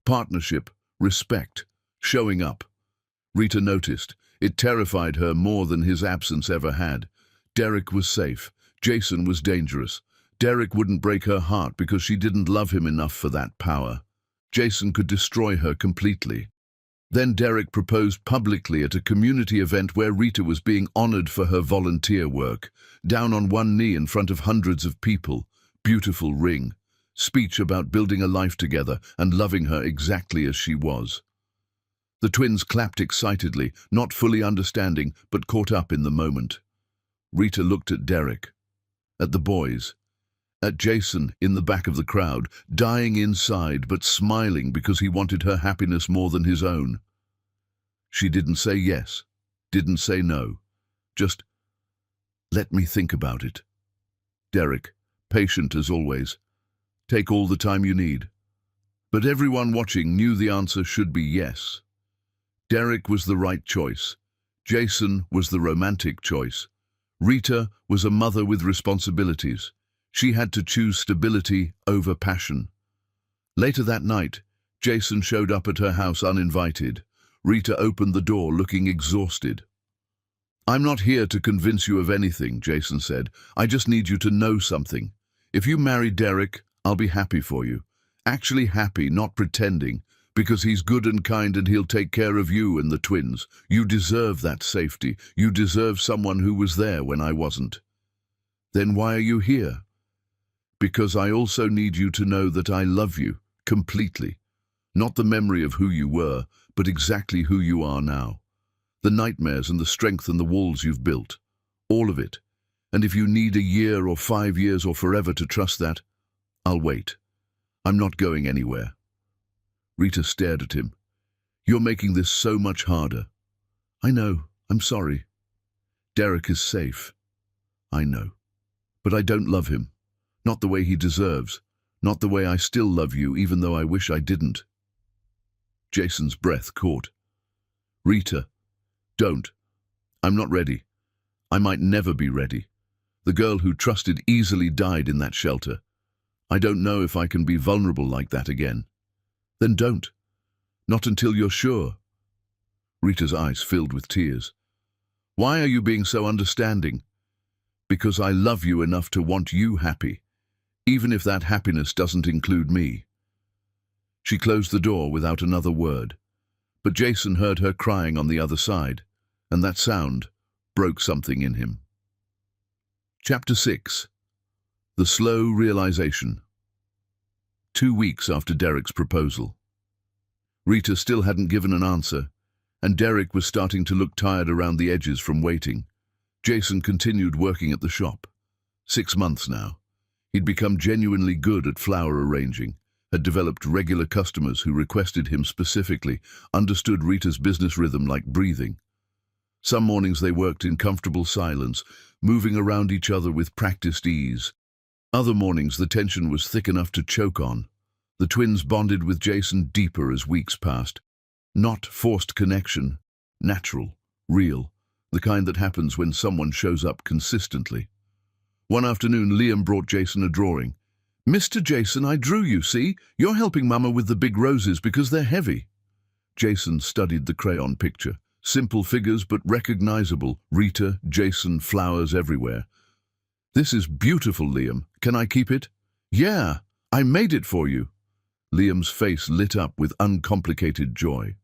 Partnership, respect, showing up. Rita noticed. It terrified her more than his absence ever had. Derek was safe. Jason was dangerous. Derek wouldn't break her heart because she didn't love him enough for that power. Jason could destroy her completely. Then Derek proposed publicly at a community event where Rita was being honored for her volunteer work. Down on one knee in front of hundreds of people. Beautiful ring. Speech about building a life together and loving her exactly as she was. The twins clapped excitedly, not fully understanding, but caught up in the moment. Rita looked at Derek, at the boys, at Jason in the back of the crowd, dying inside but smiling because he wanted her happiness more than his own. She didn't say yes, didn't say no, just, "Let me think about it." Derek, patient as always, "Take all the time you need." But everyone watching knew the answer should be yes. Derek was the right choice. Jason was the romantic choice. Rita was a mother with responsibilities. She had to choose stability over passion. Later that night, Jason showed up at her house uninvited. Rita opened the door looking exhausted. "I'm not here to convince you of anything," Jason said. "I just need you to know something. If you marry Derek, I'll be happy for you. Actually happy, not pretending. Because he's good and kind and he'll take care of you and the twins. You deserve that safety. You deserve someone who was there when I wasn't. Then why are you here? Because I also need you to know that I love you completely. Not the memory of who you were, but exactly who you are now. The nightmares and the strength and the walls you've built. All of it. And if you need a year or 5 years or forever to trust that, I'll wait. I'm not going anywhere. Rita stared at him. You're making this so much harder. I know. I'm sorry. Derek is safe. I know. But I don't love him. Not the way he deserves. Not the way I still love you, even though I wish I didn't. Jason's breath caught. Rita, don't. I'm not ready. I might never be ready. The girl who trusted easily died in that shelter. I don't know if I can be vulnerable like that again. Then don't. Not until you're sure. Rita's eyes filled with tears. Why are you being so understanding? Because I love you enough to want you happy, even if that happiness doesn't include me. She closed the door without another word, but Jason heard her crying on the other side, and that sound broke something in him. Chapter 6. The Slow Realization. 2 weeks after Derek's proposal. Rita still hadn't given an answer, and Derek was starting to look tired around the edges from waiting. Jason continued working at the shop. 6 months now. He'd become genuinely good at flower arranging, had developed regular customers who requested him specifically, understood Rita's business rhythm like breathing. Some mornings they worked in comfortable silence, moving around each other with practiced ease. Other mornings the tension was thick enough to choke on. The twins bonded with Jason deeper as weeks passed. Not forced connection, natural, real, the kind that happens when someone shows up consistently. One afternoon, Liam brought Jason a drawing. "Mr. Jason, I drew you, see? You're helping Mama with the big roses because they're heavy." Jason studied the crayon picture. Simple figures but recognizable. Rita, Jason, flowers everywhere. "This is beautiful, Liam. Can I keep it?" "Yeah, I made it for you." Liam's face lit up with uncomplicated joy.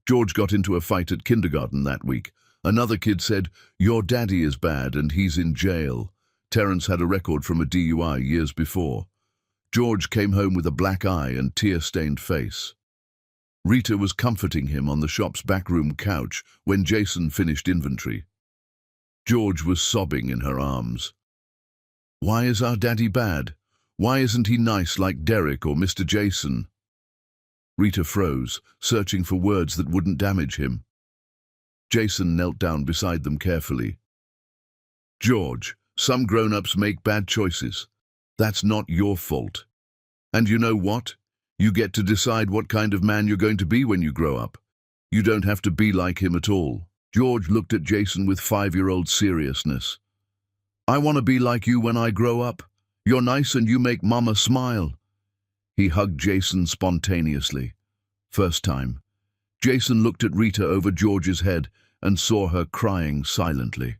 George got into a fight at kindergarten that week. Another kid said, "Your daddy is bad and he's in jail." Terence had a record from a DUI years before. George came home with a black eye and tear-stained face. Rita was comforting him on the shop's backroom couch when Jason finished inventory. George was sobbing in her arms. "Why is our daddy bad? Why isn't he nice like Derek or Mr. Jason?" Rita froze, searching for words that wouldn't damage him. Jason knelt down beside them carefully. "George, some grown-ups make bad choices. That's not your fault. And you know what? You get to decide what kind of man you're going to be when you grow up. You don't have to be like him at all." George looked at Jason with 5-year-old seriousness. "I want to be like you when I grow up. You're nice and you make Mama smile." He hugged Jason spontaneously. First time. Jason looked at Rita over George's head and saw her crying silently.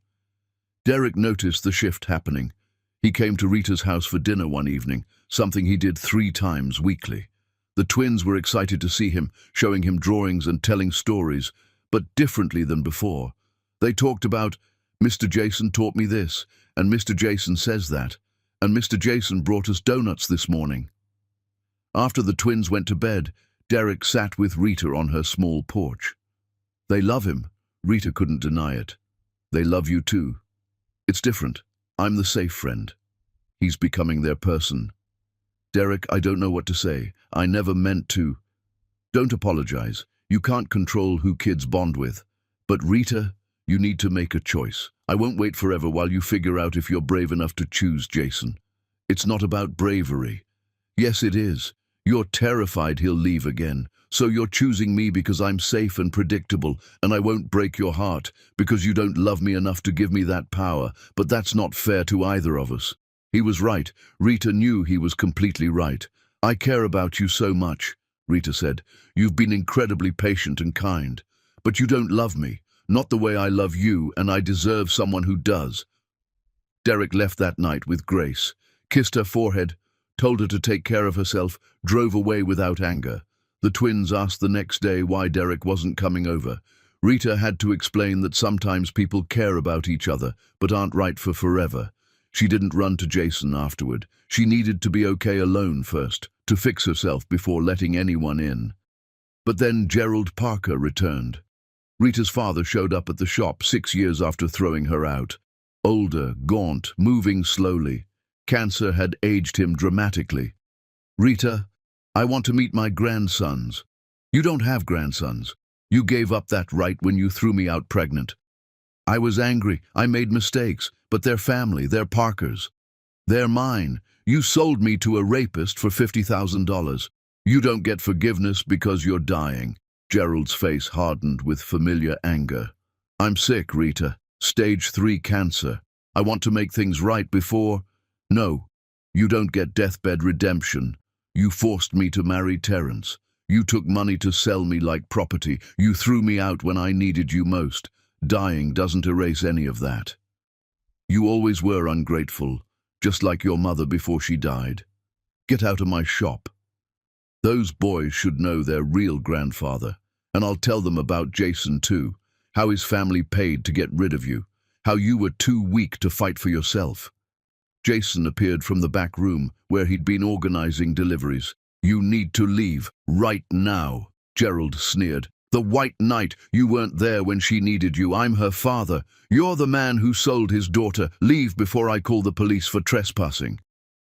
Derek noticed the shift happening. He came to Rita's house for dinner one evening, something he did 3 times weekly. The twins were excited to see him, showing him drawings and telling stories, but differently than before. They talked about, "Mr. Jason taught me this, and Mr. Jason says that, and Mr. Jason brought us donuts this morning." After the twins went to bed, Derek sat with Rita on her small porch. "They love him." Rita couldn't deny it. "They love you too. It's different. I'm the safe friend. He's becoming their person." "Derek, I don't know what to say. I never meant to." "Don't apologize. You can't control who kids bond with. But Rita, you need to make a choice. I won't wait forever while you figure out if you're brave enough to choose Jason. It's not about bravery." "Yes, it is. You're terrified he'll leave again. So you're choosing me because I'm safe and predictable, and I won't break your heart because you don't love me enough to give me that power, but that's not fair to either of us." He was right. Rita knew he was completely right. "I care about you so much," Rita said. "You've been incredibly patient and kind. But you don't love me, not the way I love you, and I deserve someone who does." Derek left that night with Grace, kissed her forehead, told her to take care of herself, drove away without anger. The twins asked the next day why Derek wasn't coming over. Rita had to explain that sometimes people care about each other, but aren't right for forever. She didn't run to Jason afterward. She needed to be okay alone first, to fix herself before letting anyone in. But then Gerald Parker returned. Rita's father showed up at the shop 6 years after throwing her out. Older, gaunt, moving slowly. Cancer had aged him dramatically. "Rita, I want to meet my grandsons." "You don't have grandsons. You gave up that right when you threw me out pregnant." "I was angry. I made mistakes. But they're family. They're Parkers. They're mine. You sold me to a rapist for $50,000. You don't get forgiveness because you're dying." Gerald's face hardened with familiar anger. "I'm sick, Rita. Stage 3 cancer. I want to make things right before—" "No, you don't get deathbed redemption. You forced me to marry Terrence. You took money to sell me like property. You threw me out when I needed you most. Dying doesn't erase any of that. You always were ungrateful, just like your mother before she died. Get out of my shop." Those boys should know their real grandfather. And I'll tell them about Jason too, how his family paid to get rid of you, how you were too weak to fight for yourself. Jason appeared from the back room where he'd been organizing deliveries. "You need to leave, right now," Gerald sneered. "The White Knight, you weren't there when she needed you. I'm her father. You're the man who sold his daughter. Leave before I call the police for trespassing."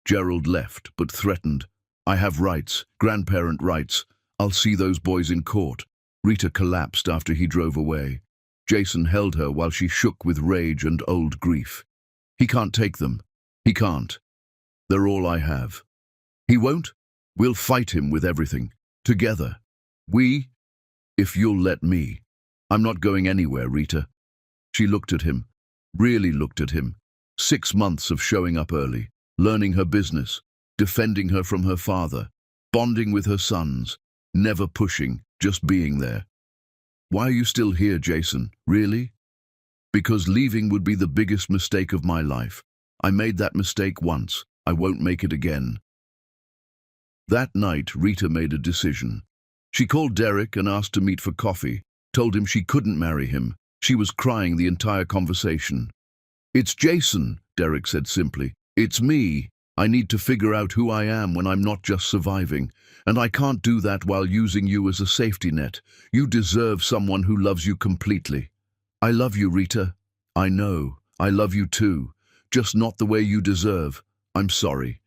Gerald left, but threatened. "I have rights, grandparent rights. I'll see those boys in court." Rita collapsed after he drove away. Jason held her while she shook with rage and old grief. "He can't take them. He can't. They're all I have." "He won't? We'll fight him with everything. Together. We? If you'll let me." "I'm not going anywhere, Rita." She looked at him. Really looked at him. 6 months of showing up early, learning her business, defending her from her father, bonding with her sons, never pushing, just being there. "Why are you still here, Jason? Really?" "Because leaving would be the biggest mistake of my life. I made that mistake once. I won't make it again." That night, Rita made a decision. She called Derek and asked to meet for coffee, told him she couldn't marry him. She was crying the entire conversation. "It's Jason," Derek said simply. "It's me. I need to figure out who I am when I'm not just surviving. And I can't do that while using you as a safety net. You deserve someone who loves you completely." "I love you, Rita. I know. I love you too. Just not the way you deserve. I'm sorry."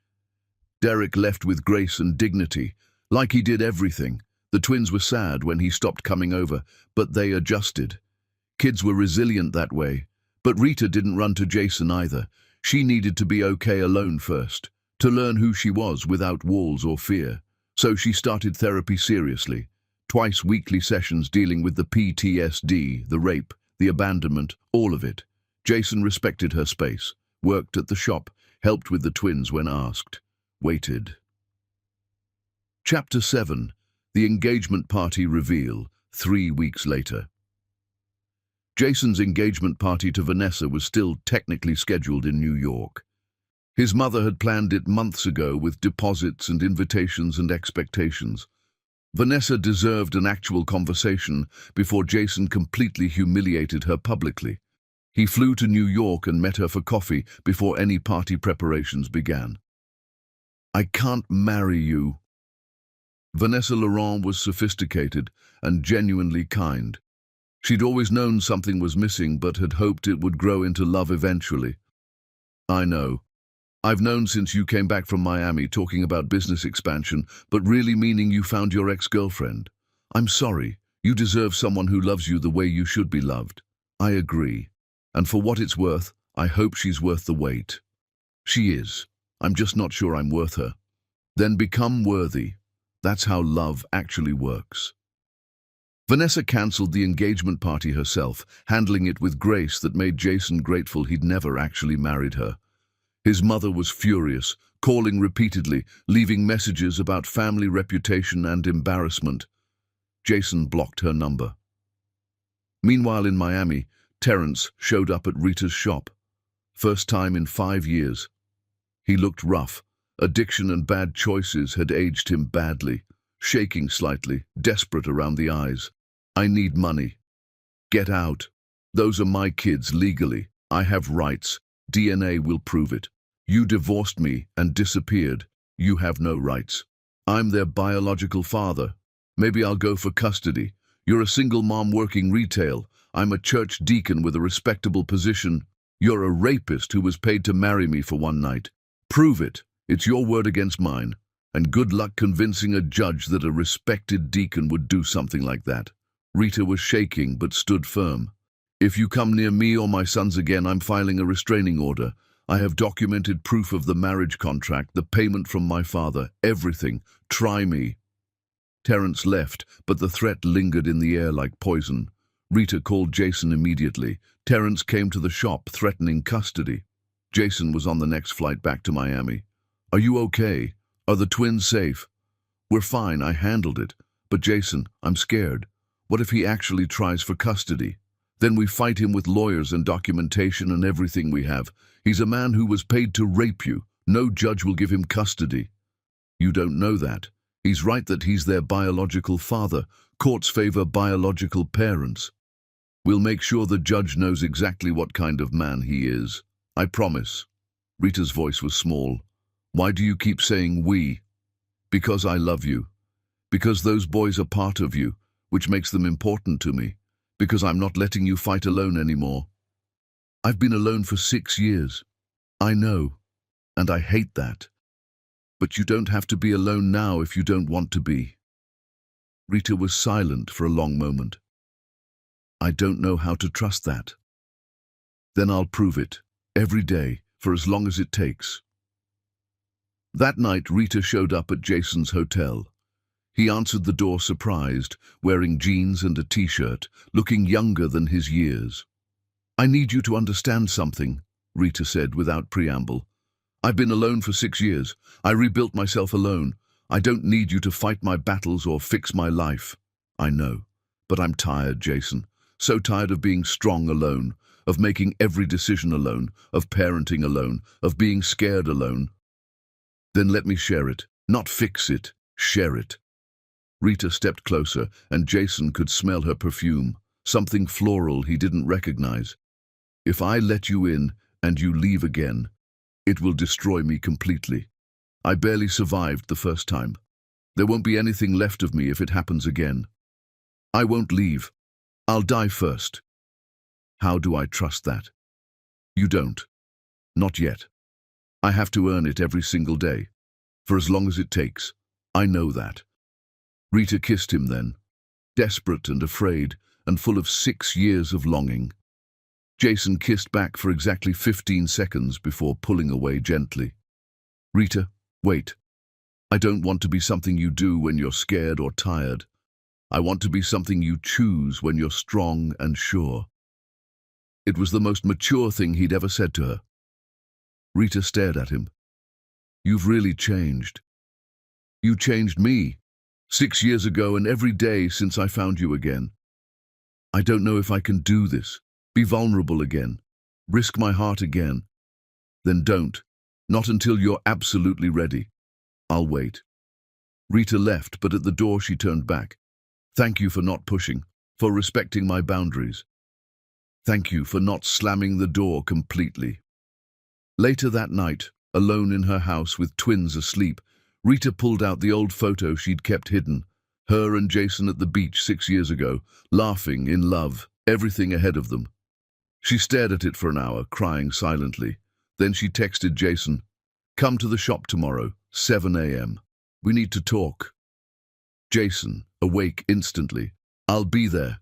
Derek left with grace and dignity, like he did everything. The twins were sad when he stopped coming over, but they adjusted. Kids were resilient that way. But Rita didn't run to Jason either. She needed to be okay alone first, to learn who she was without walls or fear. So she started therapy seriously. Twice weekly sessions dealing with the PTSD, the rape, the abandonment, all of it. Jason respected her space, worked at the shop, helped with the twins when asked, waited. Chapter 7. The engagement party reveal, 3 weeks later. Jason's engagement party to Vanessa was still technically scheduled in New York. His mother had planned it months ago with deposits and invitations and expectations. Vanessa deserved an actual conversation before Jason completely humiliated her publicly. He flew to New York and met her for coffee before any party preparations began. "I can't marry you." Vanessa Laurent was sophisticated and genuinely kind. She'd always known something was missing but had hoped it would grow into love eventually. "I know. I've known since you came back from Miami talking about business expansion, but really meaning you found your ex-girlfriend. I'm sorry. You deserve someone who loves you the way you should be loved." "I agree. And for what it's worth, I hope she's worth the wait." "She is. I'm just not sure I'm worth her." "Then become worthy. That's how love actually works." Vanessa cancelled the engagement party herself, handling it with grace that made Jason grateful he'd never actually married her. His mother was furious, calling repeatedly, leaving messages about family reputation and embarrassment. Jason blocked her number. Meanwhile in Miami, Terrence showed up at Rita's shop. First time in 5 years. He looked rough. Addiction and bad choices had aged him badly. shaking slightly, desperate around the eyes. I need money. Get out. Those are my kids legally. I have rights. DNA will prove it. You divorced me and disappeared. You have no rights. I'm their biological father. Maybe I'll go for custody. You're a single mom working retail. I'm a church deacon with a respectable position. You're a rapist who was paid to marry me for one night. Prove it. It's your word against mine. And good luck convincing a judge that a respected deacon would do something like that. Rita was shaking but stood firm. If you come near me or my sons again, I'm filing a restraining order. I have documented proof of the marriage contract, the payment from my father, everything. Try me. Terence left, but the threat lingered in the air like poison. Rita called Jason immediately. Terence came to the shop, threatening custody. Jason was on the next flight back to Miami. Are you okay? Are the twins safe? We're fine, I handled it. But Jason, I'm scared. What if he actually tries for custody? Then we fight him with lawyers and documentation and everything we have. He's a man who was paid to rape you. No judge will give him custody. You don't know that. He's right that he's their biological father. Courts favor biological parents. We'll make sure the judge knows exactly what kind of man he is. I promise. Rita's voice was small. Why do you keep saying we? Because I love you. Because those boys are part of you, which makes them important to me. Because I'm not letting you fight alone anymore. I've been alone for 6 years. I know, and I hate that. But you don't have to be alone now if you don't want to be. Rita was silent for a long moment. I don't know how to trust that. Then I'll prove it, every day, for as long as it takes. That night, Rita showed up at Jason's hotel. He answered the door surprised, wearing jeans and a t-shirt, looking younger than his years. I need you to understand something, Rita said without preamble. I've been alone for 6 years. I rebuilt myself alone. I don't need you to fight my battles or fix my life. I know, but I'm tired, Jason. So tired of being strong alone, of making every decision alone, of parenting alone, of being scared alone. Then let me share it, not fix it, share it. Rita stepped closer, and Jason could smell her perfume, something floral he didn't recognize. If I let you in and you leave again, it will destroy me completely. I barely survived the first time. There won't be anything left of me if it happens again. I won't leave. I'll die first. How do I trust that? You don't. Not yet. I have to earn it every single day, for as long as it takes. I know that. Rita kissed him then, desperate and afraid, and full of 6 years of longing. Jason kissed back for exactly 15 seconds before pulling away gently. Rita, wait. I don't want to be something you do when you're scared or tired. I want to be something you choose when you're strong and sure. It was the most mature thing he'd ever said to her. Rita stared at him. You've really changed. You changed me. 6 years ago and every day since I found you again. I don't know if I can do this. Be vulnerable again. Risk my heart again. Then don't. Not until you're absolutely ready. I'll wait. Rita left, but at the door she turned back. Thank you for not pushing, for respecting my boundaries. Thank you for not slamming the door completely. Later that night, alone in her house with twins asleep, Rita pulled out the old photo she'd kept hidden, her and Jason at the beach 6 years ago, laughing, in love, everything ahead of them. She stared at it for an hour, crying silently. Then she texted Jason, "Come to the shop tomorrow, 7 a.m. We need to talk." Jason, awake instantly. "I'll be there."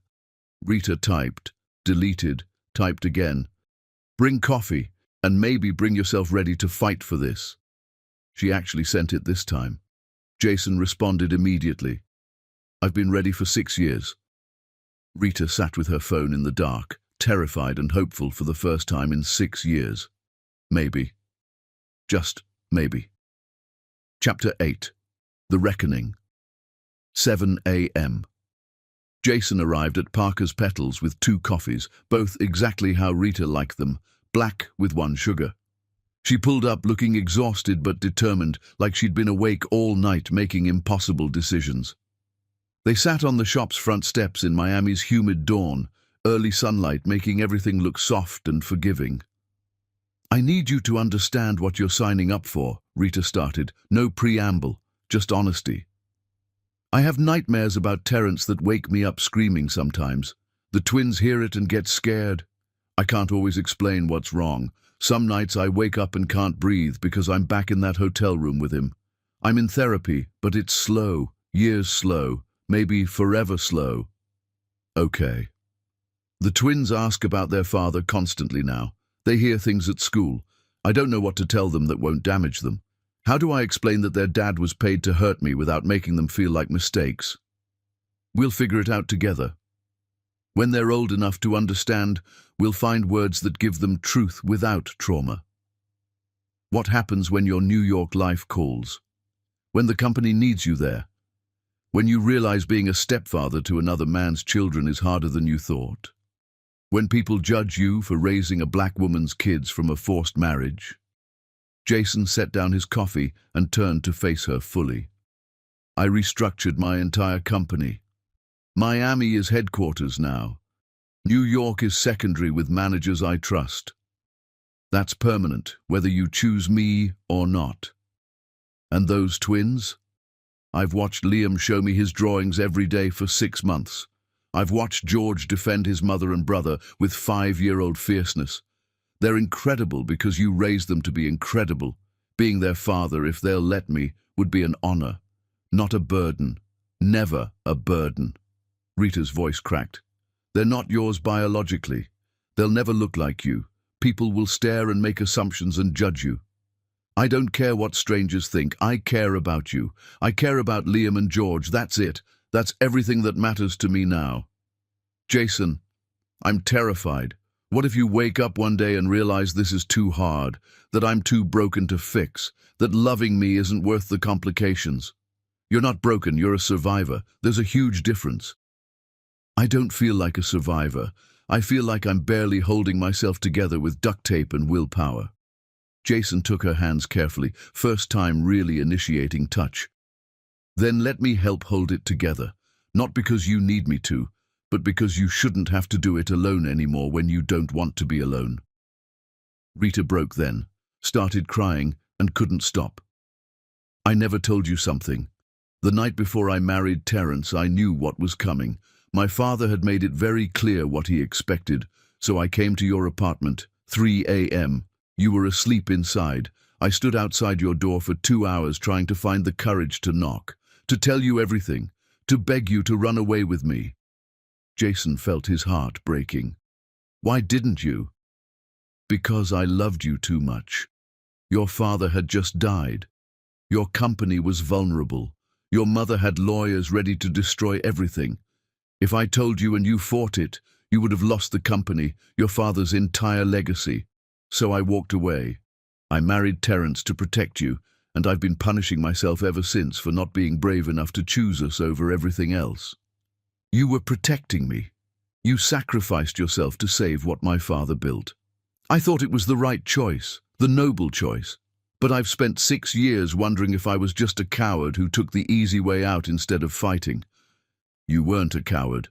Rita typed, deleted, typed again. "Bring coffee, and maybe bring yourself ready to fight for this." She actually sent it this time. Jason responded immediately. "I've been ready for 6 years." Rita sat with her phone in the dark, terrified and hopeful for the first time in 6 years. Maybe. Just maybe. Chapter 8. The Reckoning. 7 a.m. Jason arrived at Parker's Petals with 2 coffees, both exactly how Rita liked them, black with 1 sugar. She pulled up looking exhausted but determined, like she'd been awake all night making impossible decisions. They sat on the shop's front steps in Miami's humid dawn, early sunlight making everything look soft and forgiving. "I need you to understand what you're signing up for," Rita started. No preamble, just honesty. "I have nightmares about Terrence that wake me up screaming sometimes. The twins hear it and get scared. I can't always explain what's wrong. Some nights I wake up and can't breathe because I'm back in that hotel room with him. I'm in therapy, but it's slow, years slow, maybe forever slow." "Okay." "The twins ask about their father constantly now. They hear things at school. I don't know what to tell them that won't damage them. How do I explain that their dad was paid to hurt me without making them feel like mistakes?" "We'll figure it out together. When they're old enough to understand, we'll find words that give them truth without trauma." "What happens when your New York life calls? When the company needs you there? When you realize being a stepfather to another man's children is harder than you thought? When people judge you for raising a black woman's kids from a forced marriage?" Jason set down his coffee and turned to face her fully. "I restructured my entire company. Miami is headquarters now. New York is secondary with managers I trust. That's permanent, whether you choose me or not. And those twins? I've watched Liam show me his drawings every day for 6 months. I've watched George defend his mother and brother with 5-year-old fierceness. They're incredible because you raised them to be incredible. Being their father, if they'll let me, would be an honor, not a burden. Never a burden." Rita's voice cracked. "They're not yours biologically. They'll never look like you. People will stare and make assumptions and judge you. I don't care what strangers think. I care about you. I care about Liam and George. That's it. That's everything that matters to me now." "Jason, I'm terrified. What if you wake up one day and realize this is too hard, that I'm too broken to fix, that loving me isn't worth the complications?" "You're not broken, you're a survivor. There's a huge difference." "I don't feel like a survivor. I feel like I'm barely holding myself together with duct tape and willpower." Jason took her hands carefully, first time really initiating touch. "Then let me help hold it together. Not because you need me to, but because you shouldn't have to do it alone anymore when you don't want to be alone." Rita broke then, started crying, and couldn't stop. "I never told you something. The night before I married Terrence, I knew what was coming. My father had made it very clear what he expected, so I came to your apartment, 3 a.m. You were asleep inside. I stood outside your door for 2 hours trying to find the courage to knock, to tell you everything, to beg you to run away with me." Jason felt his heart breaking. "Why didn't you?" "Because I loved you too much. Your father had just died. Your company was vulnerable. Your mother had lawyers ready to destroy everything. If I told you and you fought it, you would have lost the company, your father's entire legacy. So I walked away. I married Terrence to protect you, and I've been punishing myself ever since for not being brave enough to choose us over everything else." "You were protecting me. You sacrificed yourself to save what my father built. I thought it was the right choice, the noble choice. But I've spent 6 years wondering if I was just a coward who took the easy way out instead of fighting." "You weren't a coward.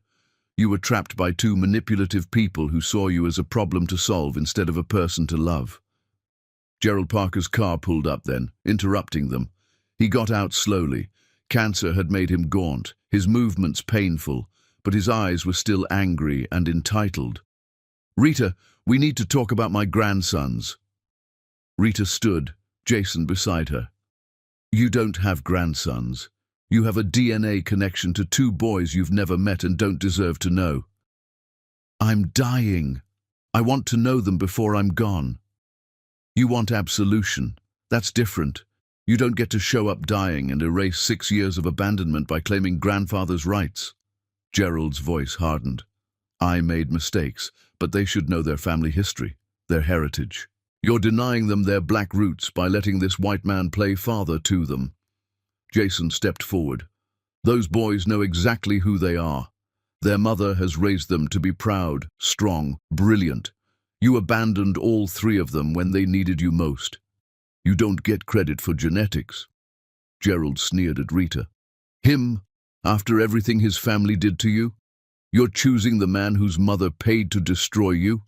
You were trapped by 2 manipulative people who saw you as a problem to solve instead of a person to love." Gerald Parker's car pulled up then, interrupting them. He got out slowly. Cancer had made him gaunt, his movements painful, but his eyes were still angry and entitled. "Rita, we need to talk about my grandsons." Rita stood, Jason beside her. "You don't have grandsons. You have a DNA connection to 2 boys you've never met and don't deserve to know." "I'm dying. I want to know them before I'm gone." "You want absolution. That's different. You don't get to show up dying and erase 6 years of abandonment by claiming grandfather's rights." Gerald's voice hardened. "I made mistakes, but they should know their family history, their heritage. You're denying them their black roots by letting this white man play father to them." Jason stepped forward. "Those boys know exactly who they are. Their mother has raised them to be proud, strong, brilliant. You abandoned all three of them when they needed you most. You don't get credit for genetics." Gerald sneered at Rita. "Him, after everything his family did to you? You're choosing the man whose mother paid to destroy you?"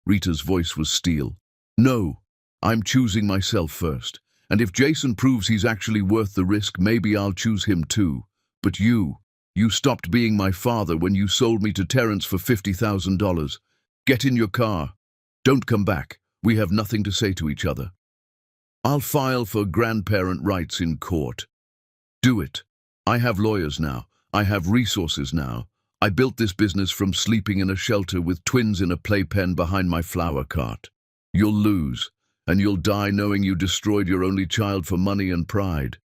Rita's voice was steel. "No, I'm choosing myself first. And if Jason proves he's actually worth the risk, maybe I'll choose him too. But you stopped being my father when you sold me to Terrence for $50,000. Get in your car. Don't come back. We have nothing to say to each other. I'll file for grandparent rights in court. Do it. I have lawyers now. I have resources now. I built this business from sleeping in a shelter with twins in a playpen behind my flower cart. You'll lose, and you'll die knowing you destroyed your only child for money and pride.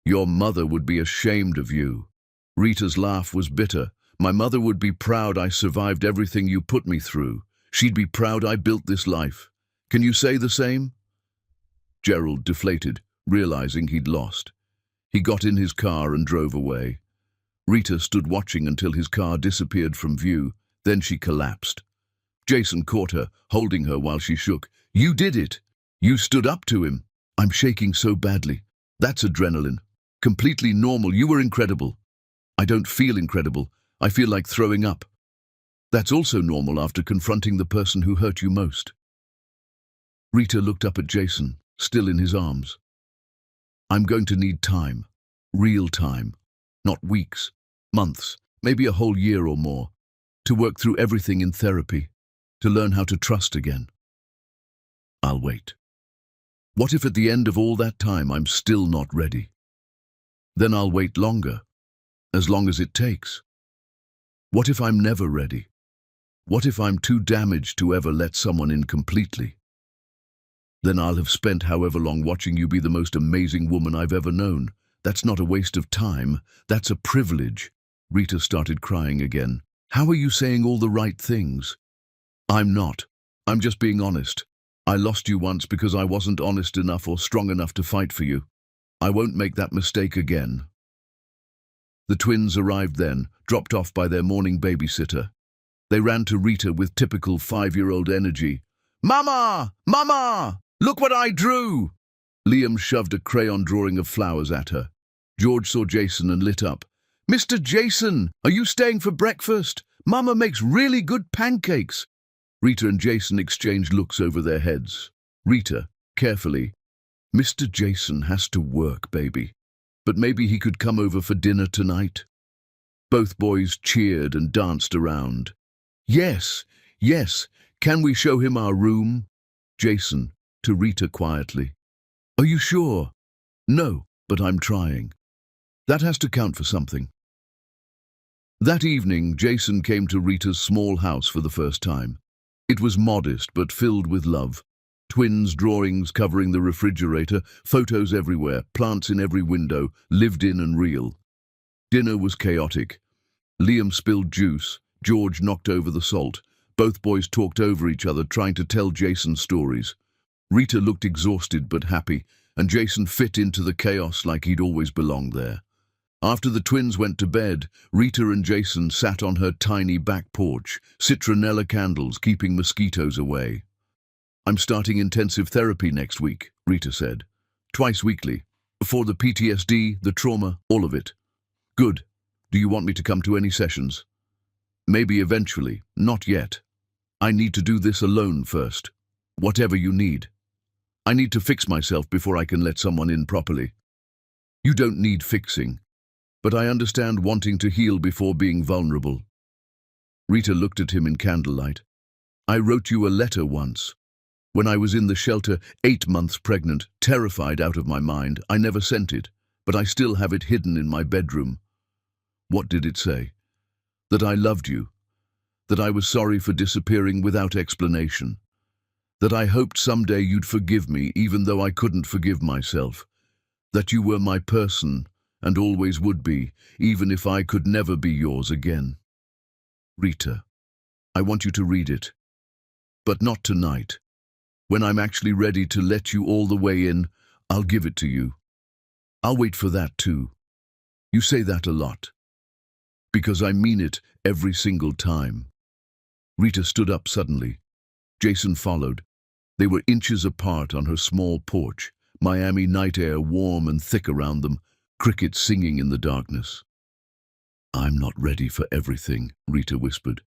Your mother would be ashamed of you." Rita's laugh was bitter. "My mother would be proud I survived everything you put me through. She'd be proud I built this life. Can you say the same?" Gerald deflated, realizing he'd lost. He got in his car and drove away. Rita stood watching until his car disappeared from view. Then she collapsed. Jason caught her, holding her while she shook. "You did it! You stood up to him." "I'm shaking so badly. That's adrenaline. Completely normal. You were incredible." "I don't feel incredible. I feel like throwing up." "That's also normal after confronting the person who hurt you most." Rita looked up at Jason, still in his arms. "I'm going to need time. Real time. Not weeks, months, maybe a whole year or more, to work through everything in therapy, to learn how to trust again. I'll wait. What if at the end of all that time I'm still not ready? Then I'll wait longer, as long as it takes. What if I'm never ready? What if I'm too damaged to ever let someone in completely? Then I'll have spent however long watching you be the most amazing woman I've ever known. That's not a waste of time, that's a privilege." Rita started crying again. "How are you saying all the right things?" "I'm not. I'm just being honest. I lost you once because I wasn't honest enough or strong enough to fight for you. I won't make that mistake again." The twins arrived then, dropped off by their morning babysitter. They ran to Rita with typical 5-year-old energy. "Mama! Mama! Look what I drew!" Liam shoved a crayon drawing of flowers at her. George saw Jason and lit up. "Mr. Jason, are you staying for breakfast? Mama makes really good pancakes." Rita and Jason exchanged looks over their heads. Rita, carefully, "Mr. Jason has to work, baby. But maybe he could come over for dinner tonight." Both boys cheered and danced around. Yes, yes, can we show him our room?" Jason, to Rita quietly. "Are you sure?" "No, but I'm trying. That has to count for something." That evening, Jason came to Rita's small house for the first time. It was modest but filled with love. Twins' drawings covering the refrigerator, photos everywhere, plants in every window, lived in and real. Dinner was chaotic. Liam spilled juice, George knocked over the salt. Both boys talked over each other, trying to tell Jason stories. Rita looked exhausted but happy, and Jason fit into the chaos like he'd always belonged there. After the twins went to bed, Rita and Jason sat on her tiny back porch, citronella candles keeping mosquitoes away. "I'm starting intensive therapy next week," Rita said. "Twice weekly. For the PTSD, the trauma, all of it." "Good. Do you want me to come to any sessions?" "Maybe eventually. Not yet. I need to do this alone first. Whatever you need. I need to fix myself before I can let someone in properly." "You don't need fixing. But I understand wanting to heal before being vulnerable." Rita looked at him in candlelight. "I wrote you a letter once. When I was in the shelter, 8 months pregnant, terrified out of my mind, I never sent it, but I still have it hidden in my bedroom." "What did it say?" "That I loved you. That I was sorry for disappearing without explanation. That I hoped someday you'd forgive me even though I couldn't forgive myself. That you were my person and always would be, even if I could never be yours again." "Rita, I want you to read it. But not tonight. When I'm actually ready to let you all the way in, I'll give it to you. I'll wait for that too. You say that a lot. Because I mean it every single time." Rita stood up suddenly. Jason followed. They were inches apart on her small porch, Miami night air warm and thick around them, crickets singing in the darkness. "I'm not ready for everything," Rita whispered,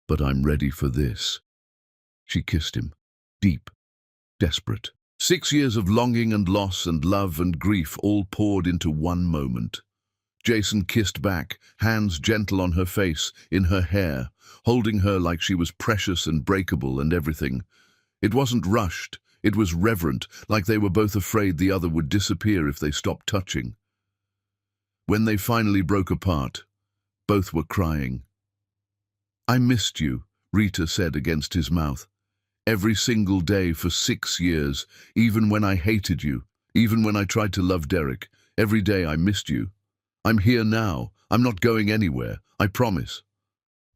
"but I'm ready for this." She kissed him, deep, desperate. 6 years of longing and loss and love and grief all poured into one moment. Jason kissed back, hands gentle on her face, in her hair, holding her like she was precious and breakable and everything. It wasn't rushed, it was reverent, like they were both afraid the other would disappear if they stopped touching. When they finally broke apart, both were crying. "I missed you," Rita said against his mouth. "Every single day for 6 years, even when I hated you, even when I tried to love Derek, every day I missed you. I'm here now. I'm not going anywhere. I promise.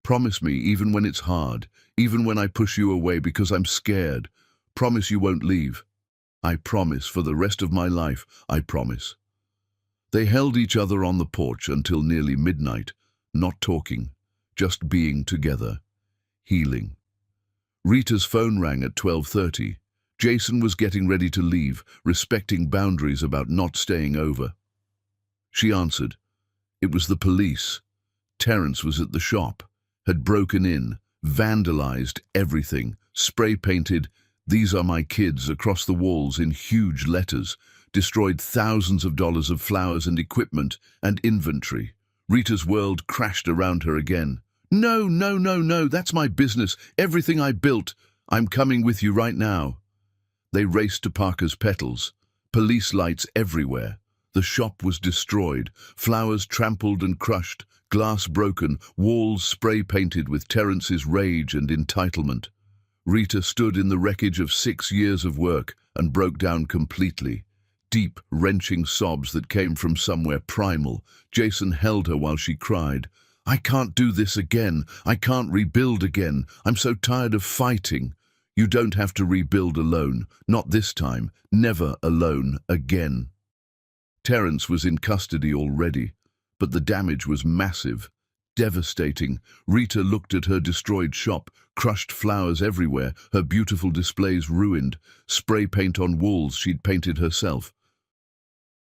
Promise me, even when it's hard, even when I push you away because I'm scared. Promise you won't leave. I promise for the rest of my life. I promise." They held each other on the porch until nearly midnight, not talking, just being together, healing. Rita's phone rang at 12:30. Jason was getting ready to leave, respecting boundaries about not staying over. She answered. It was the police. Terrence was at the shop, had broken in, vandalized everything, spray-painted "These are my kids" across the walls in huge letters, destroyed thousands of dollars of flowers and equipment and inventory. Rita's world crashed around her again. "No, no, no, no, that's my business, everything I built. I'm coming with you right now." They raced to Parker's Petals, police lights everywhere. The shop was destroyed, flowers trampled and crushed, glass broken, walls spray-painted with Terrence's rage and entitlement. Rita stood in the wreckage of 6 years of work and broke down completely. Deep, wrenching sobs that came from somewhere primal. Jason held her while she cried. "I can't do this again. I can't rebuild again. I'm so tired of fighting." "You don't have to rebuild alone. Not this time. Never alone again." Terrence was in custody already, but the damage was massive, devastating. Rita looked at her destroyed shop, crushed flowers everywhere, her beautiful displays ruined, spray paint on walls she'd painted herself.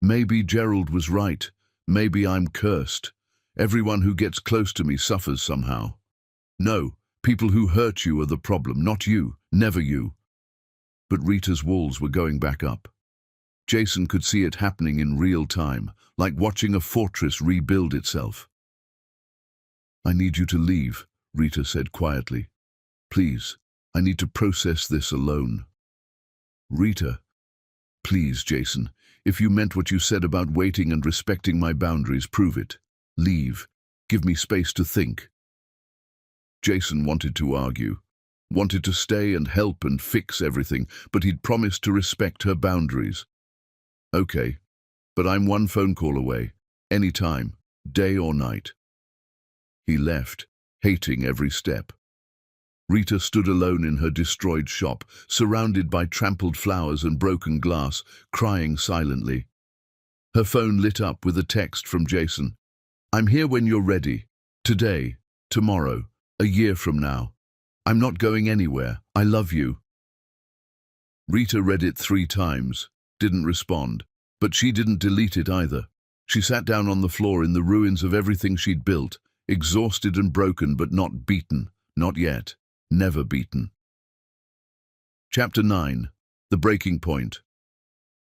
Maybe Gerald was right. Maybe I'm cursed. Everyone who gets close to me suffers somehow. No, people who hurt you are the problem, not you, never you. But Rita's walls were going back up. Jason could see it happening in real time, like watching a fortress rebuild itself. "I need you to leave," Rita said quietly. "Please, I need to process this alone." "Rita." "Please, Jason, if you meant what you said about waiting and respecting my boundaries, prove it. Leave. Give me space to think." Jason wanted to argue, wanted to stay and help and fix everything, but he'd promised to respect her boundaries. "Okay, but I'm one phone call away, anytime, day or night." He left, hating every step. Rita stood alone in her destroyed shop, surrounded by trampled flowers and broken glass, crying silently. Her phone lit up with a text from Jason. "I'm here when you're ready. Today, tomorrow, a year from now. I'm not going anywhere. I love you." Rita read it 3 times. Didn't respond, but she didn't delete it either. She sat down on the floor in the ruins of everything she'd built, exhausted and broken, but not beaten, not yet, never beaten. Chapter 9. The Breaking Point.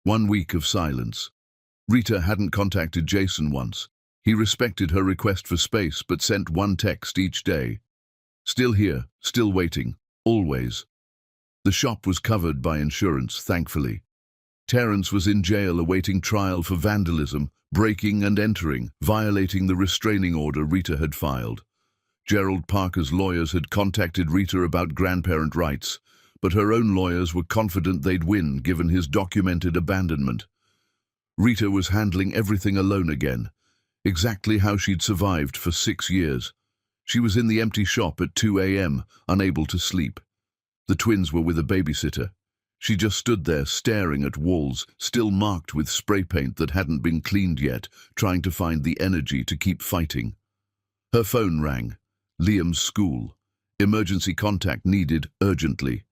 1 week of silence. Rita hadn't contacted Jason once. He respected her request for space, but sent 1 text each day. Still here, still waiting, always. The shop was covered by insurance, thankfully. Terrence was in jail awaiting trial for vandalism, breaking and entering, violating the restraining order Rita had filed. Gerald Parker's lawyers had contacted Rita about grandparent rights, but her own lawyers were confident they'd win given his documented abandonment. Rita was handling everything alone again, exactly how she'd survived for 6 years. She was in the empty shop at 2 a.m., unable to sleep. The twins were with a babysitter. She just stood there staring at walls, still marked with spray paint that hadn't been cleaned yet, trying to find the energy to keep fighting. Her phone rang. Liam's school. Emergency contact needed urgently.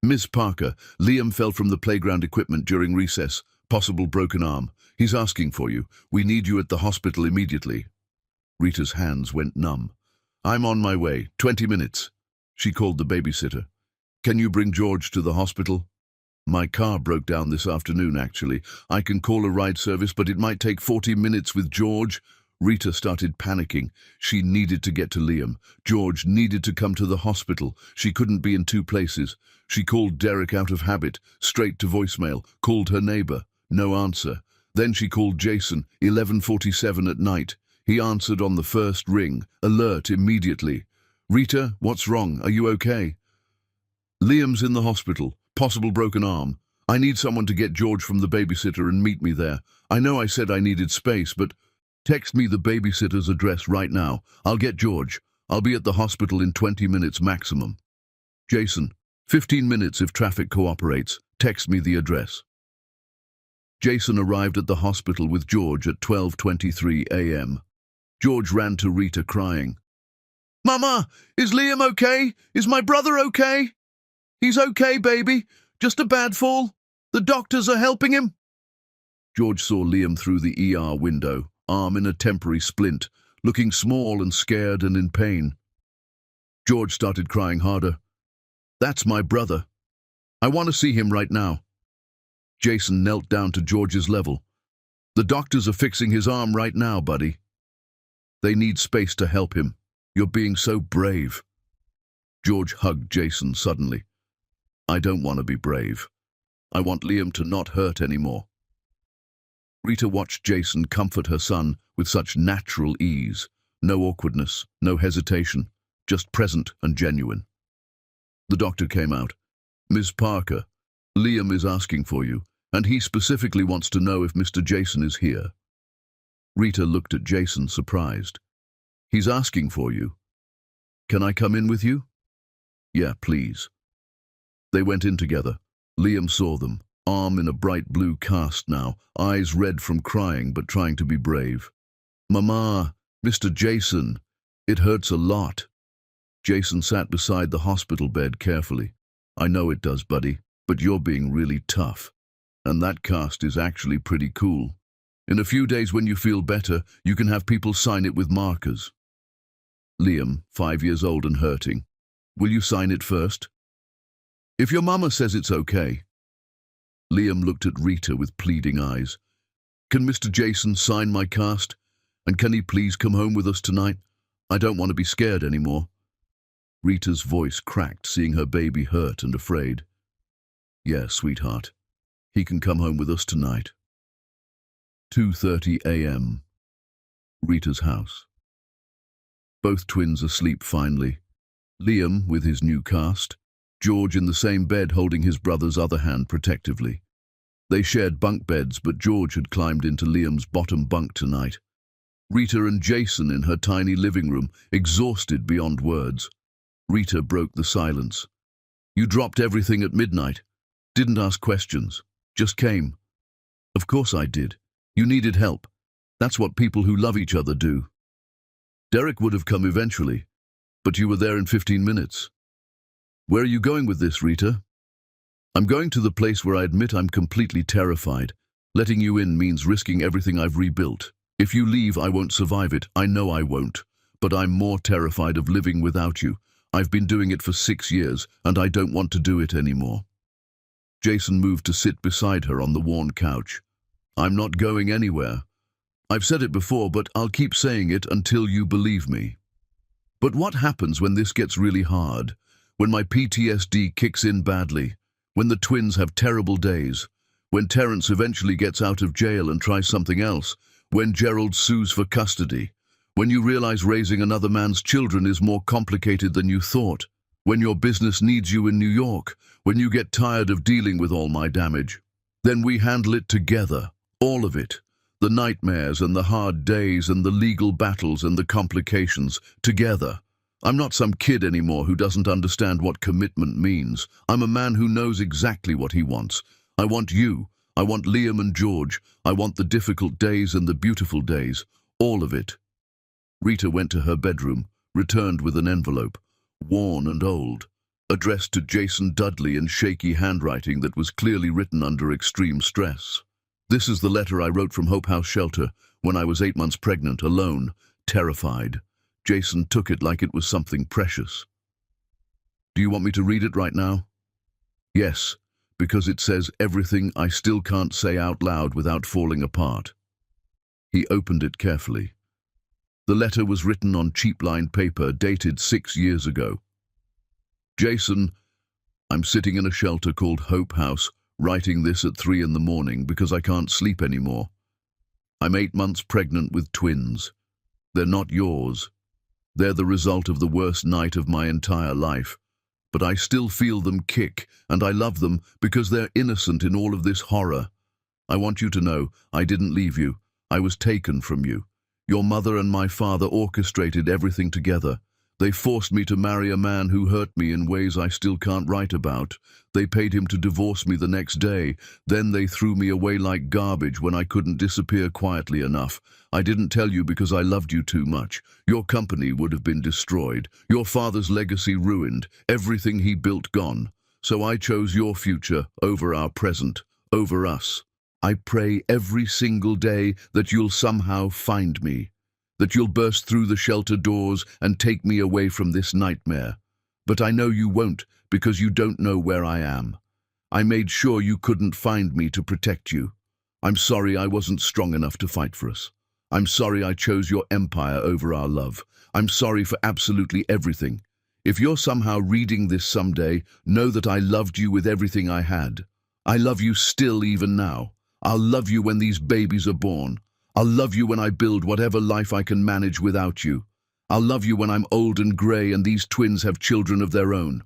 Miss Parker, Liam fell from the playground equipment during recess. Possible broken arm. He's asking for you. We need you at the hospital immediately. Rita's hands went numb. I'm on my way. 20 minutes. She called the babysitter. Can you bring George to the hospital? My car broke down this afternoon, actually. I can call a ride service, but it might take 40 minutes with George. Rita started panicking. She needed to get to Liam. George needed to come to the hospital. She couldn't be in two places. She called Derek out of habit, straight to voicemail, called her neighbor. No answer. Then she called Jason, 11:47 at night. He answered on the first ring. Alert immediately. Rita, what's wrong? Are you okay? Liam's in the hospital. Possible broken arm. I need someone to get George from the babysitter and meet me there. I know I said I needed space, but text me the babysitter's address right now. I'll get George. I'll be at the hospital in 20 minutes maximum. Jason, 15 minutes if traffic cooperates. Text me the address. Jason arrived at the hospital with George at 12:23 a.m. George ran to Rita crying. Mama, is Liam okay? Is my brother okay? He's okay, baby. Just a bad fall. The doctors are helping him. George saw Liam through the ER window, arm in a temporary splint, looking small and scared and in pain. George started crying harder. That's my brother. I want to see him right now. Jason knelt down to George's level. The doctors are fixing his arm right now, buddy. They need space to help him. You're being so brave. George hugged Jason suddenly. I don't want to be brave. I want Liam to not hurt anymore. Rita watched Jason comfort her son with such natural ease. No awkwardness, no hesitation, just present and genuine. The doctor came out. Ms. Parker, Liam is asking for you, and he specifically wants to know if Mr. Jason is here. Rita looked at Jason, surprised. He's asking for you. Can I come in with you? Yeah, please. They went in together. Liam saw them, arm in a bright blue cast now, eyes red from crying but trying to be brave. Mama, Mr. Jason, it hurts a lot. Jason sat beside the hospital bed carefully. I know it does, buddy, but you're being really tough. And that cast is actually pretty cool. In a few days when you feel better, you can have people sign it with markers. Liam, 5 years old and hurting. Will you sign it first? If your mama says it's okay. Liam looked at Rita with pleading eyes. Can Mr. Jason sign my cast? And can he please come home with us tonight? I don't want to be scared anymore. Rita's voice cracked, seeing her baby hurt and afraid. Yeah, sweetheart. He can come home with us tonight. 2:30 a.m. Rita's house. Both twins asleep finally. Liam with his new cast. George in the same bed holding his brother's other hand protectively. They shared bunk beds, but George had climbed into Liam's bottom bunk tonight. Rita and Jason in her tiny living room, exhausted beyond words. Rita broke the silence. You dropped everything at midnight. Didn't ask questions. Just came. Of course I did. You needed help. That's what people who love each other do. Derek would have come eventually, but you were there in 15 minutes. Where are you going with this, Rita? I'm going to the place where I admit I'm completely terrified. Letting you in means risking everything I've rebuilt. If you leave, I won't survive it. I know I won't. But I'm more terrified of living without you. I've been doing it for 6 years, and I don't want to do it anymore. Jason moved to sit beside her on the worn couch. I'm not going anywhere. I've said it before, but I'll keep saying it until you believe me. But what happens when this gets really hard? When my PTSD kicks in badly? When the twins have terrible days? When Terrence eventually gets out of jail and tries something else? When Gerald sues for custody? When you realize raising another man's children is more complicated than you thought? When your business needs you in New York? When you get tired of dealing with all my damage? Then we handle it together, all of it. The nightmares and the hard days and the legal battles and the complications, together. I'm not some kid anymore who doesn't understand what commitment means. I'm a man who knows exactly what he wants. I want you. I want Liam and George. I want the difficult days and the beautiful days. All of it. Rita went to her bedroom, returned with an envelope, worn and old. addressed to Jason Dudley in shaky handwriting that was clearly written under extreme stress. This is the letter I wrote from Hope House Shelter when I was 8 months pregnant, alone, terrified. Jason took it like it was something precious. Do you want me to read it right now? Yes, because it says everything I still can't say out loud without falling apart. He opened it carefully. The letter was written on cheap-lined paper dated 6 years ago. Jason, I'm sitting in a shelter called Hope House, writing this at 3 in the morning because I can't sleep anymore. I'm 8 months pregnant with twins. They're not yours. They're the result of the worst night of my entire life. But I still feel them kick, and I love them because they're innocent in all of this horror. I want you to know I didn't leave you. I was taken from you. Your mother and my father orchestrated everything together. They forced me to marry a man who hurt me in ways I still can't write about. They paid him to divorce me the next day. Then they threw me away like garbage when I couldn't disappear quietly enough. I didn't tell you because I loved you too much. Your company would have been destroyed. Your father's legacy ruined. Everything he built gone. So I chose your future over our present, over us. I pray every single day that you'll somehow find me, that you'll burst through the shelter doors and take me away from this nightmare. But I know you won't, because you don't know where I am. I made sure you couldn't find me to protect you. I'm sorry I wasn't strong enough to fight for us. I'm sorry I chose your empire over our love. I'm sorry for absolutely everything. If you're somehow reading this someday, know that I loved you with everything I had. I love you still even now. I'll love you when these babies are born. I'll love you when I build whatever life I can manage without you. I'll love you when I'm old and grey and these twins have children of their own.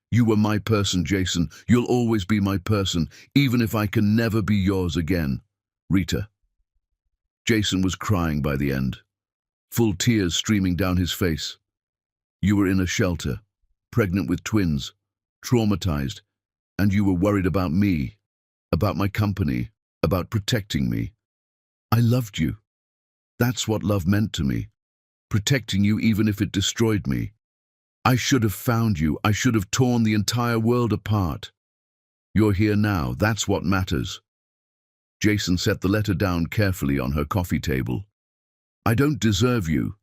You were my person, Jason. You'll always be my person, even if I can never be yours again. Rita. Jason was crying by the end, full tears streaming down his face. You were in a shelter, pregnant with twins, traumatized, and you were worried about me, about my company, about protecting me. I loved you. That's what love meant to me, protecting you even if it destroyed me. I should have found you. I should have torn the entire world apart. You're here now. That's what matters. Jason set the letter down carefully on her coffee table. I don't deserve you.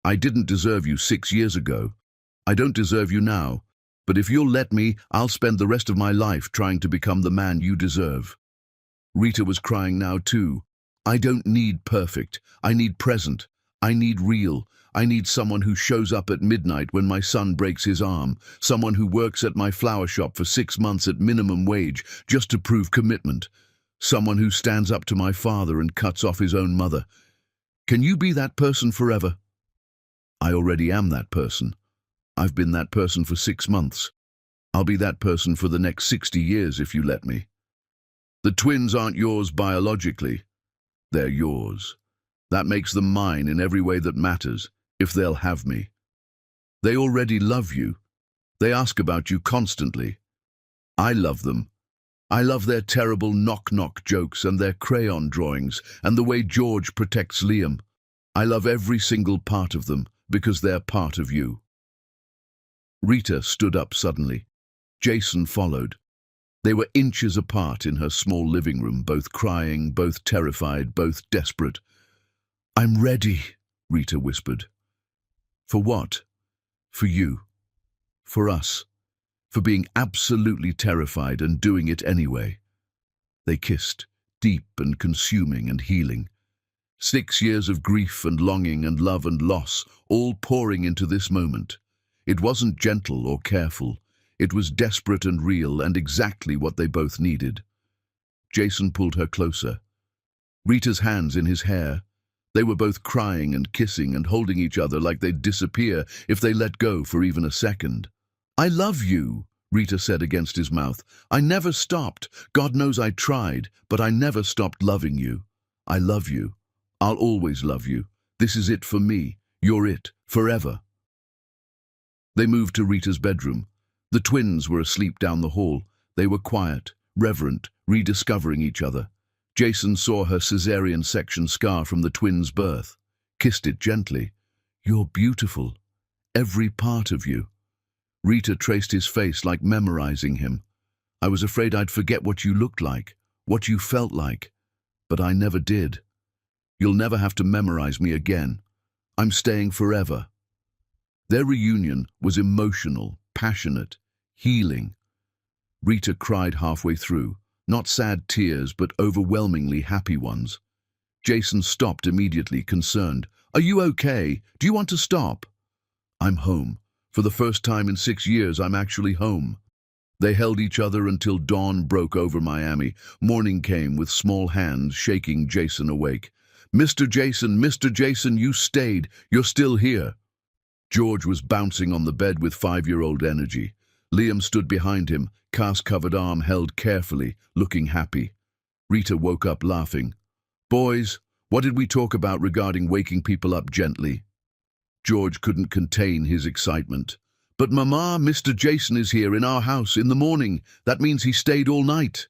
I didn't deserve you 6 years ago. I don't deserve you now. But if you'll let me, I'll spend the rest of my life trying to become the man you deserve. Rita was crying now too. I don't need perfect. I need present. I need real. I need someone who shows up at midnight when my son breaks his arm. Someone who works at my flower shop for 6 months at minimum wage just to prove commitment. Someone who stands up to my father and cuts off his own mother. Can you be that person forever? I already am that person. I've been that person for 6 months. I'll be that person for the next 60 years if you let me. The twins aren't yours biologically. They're yours. That makes them mine in every way that matters, if they'll have me. They already love you. They ask about you constantly. I love them. I love their terrible knock-knock jokes and their crayon drawings and the way George protects Liam. I love every single part of them because they're part of you. Rita stood up suddenly. Jason followed. They were inches apart in her small living room, both crying, both terrified, both desperate. I'm ready, Rita whispered. For what? For you. For us. For being absolutely terrified and doing it anyway. They kissed, deep and consuming and healing. 6 years of grief and longing and love and loss, all pouring into this moment. It wasn't gentle or careful. It was desperate and real and exactly what they both needed. Jason pulled her closer. Rita's hands in his hair. They were both crying and kissing and holding each other like they'd disappear if they let go for even a second. I love you, Rita said against his mouth. I never stopped. God knows I tried, but I never stopped loving you. I love you. I'll always love you. This is it for me. You're it, forever. They moved to Rita's bedroom. The twins were asleep down the hall. They were quiet, reverent, rediscovering each other. Jason saw her cesarean section scar from the twins' birth, kissed it gently. You're beautiful. Every part of you. Rita traced his face like memorizing him. I was afraid I'd forget what you looked like, what you felt like, but I never did. You'll never have to memorize me again. I'm staying forever. Their reunion was emotional, passionate, healing. Rita cried halfway through, not sad tears, but overwhelmingly happy ones. Jason stopped immediately, concerned. Are you okay? Do you want to stop? I'm home. For the first time in 6 years, I'm actually home. They held each other until dawn broke over Miami. Morning came with small hands shaking Jason awake. Mr. Jason, you stayed. You're still here. George was bouncing on the bed with 5-year-old energy. Liam stood behind him, cast-covered arm held carefully, looking happy. Rita woke up laughing. Boys, what did we talk about regarding waking people up gently? George couldn't contain his excitement. But Mama, Mr. Jason is here in our house in the morning. That means he stayed all night.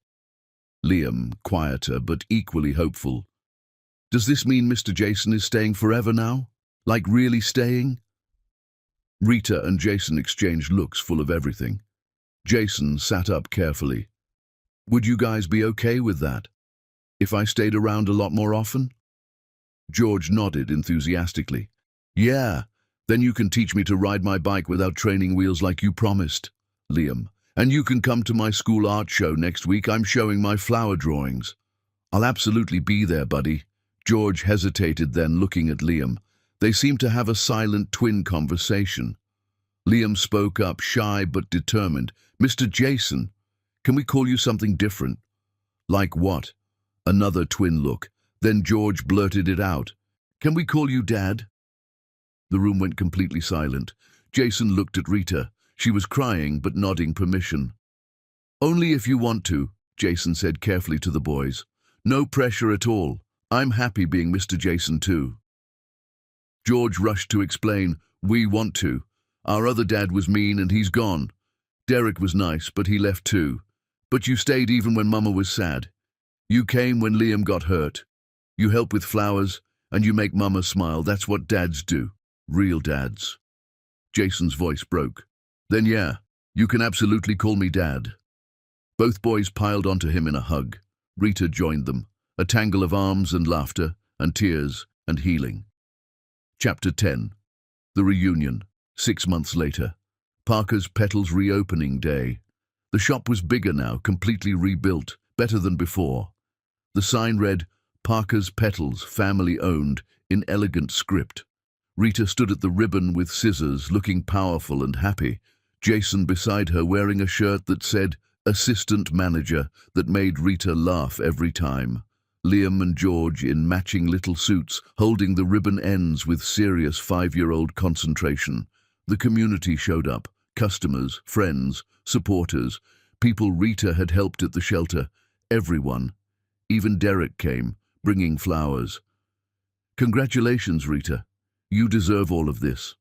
Liam, quieter but equally hopeful. Does this mean Mr. Jason is staying forever now? Like really staying? Rita and Jason exchanged looks full of everything. Jason sat up carefully. Would you guys be okay with that? If I stayed around a lot more often? George nodded enthusiastically. Yeah, then you can teach me to ride my bike without training wheels like you promised, Liam. And you can come to my school art show next week. I'm showing my flower drawings. I'll absolutely be there, buddy. George hesitated, then looking at Liam. They seemed to have a silent twin conversation. Liam spoke up, shy but determined. Mr. Jason, can we call you something different? Like what? Another twin look. Then George blurted it out. Can we call you Dad? The room went completely silent. Jason looked at Rita. She was crying but nodding permission. Only if you want to, Jason said carefully to the boys. No pressure at all. I'm happy being Mr. Jason too. George rushed to explain, we want to. Our other dad was mean and he's gone. Derek was nice, but he left too. But you stayed even when Mama was sad. You came when Liam got hurt. You help with flowers, and you make Mama smile. That's what dads do. Real dads. Jason's voice broke. Then yeah, you can absolutely call me Dad. Both boys piled onto him in a hug. Rita joined them. A tangle of arms and laughter, and tears, and healing. Chapter 10. The Reunion. 6 months later. Parker's Petals reopening day. The shop was bigger now, completely rebuilt, better than before. The sign read, Parker's Petals, family owned, in elegant script. Rita stood at the ribbon with scissors, looking powerful and happy. Jason beside her wearing a shirt that said, Assistant Manager, that made Rita laugh every time. Liam and George in matching little suits, holding the ribbon ends with serious 5-year-old concentration. The community showed up, customers, friends, supporters, people Rita had helped at the shelter, everyone. Even Derek came, bringing flowers. Congratulations, Rita. You deserve all of this.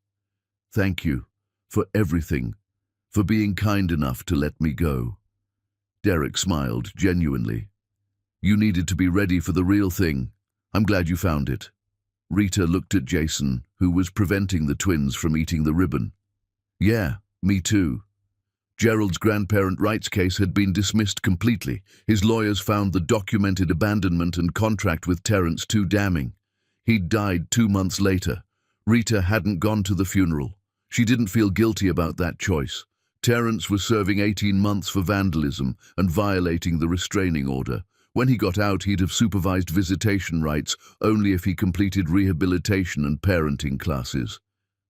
Thank you for everything, for being kind enough to let me go. Derek smiled genuinely. You needed to be ready for the real thing. I'm glad you found it. Rita looked at Jason, who was preventing the twins from eating the ribbon. Yeah, me too. Gerald's grandparent rights case had been dismissed completely. His lawyers found the documented abandonment and contract with Terence too damning. He'd died 2 months later. Rita hadn't gone to the funeral. She didn't feel guilty about that choice. Terence was serving 18 months for vandalism and violating the restraining order. When he got out, he'd have supervised visitation rights only if he completed rehabilitation and parenting classes.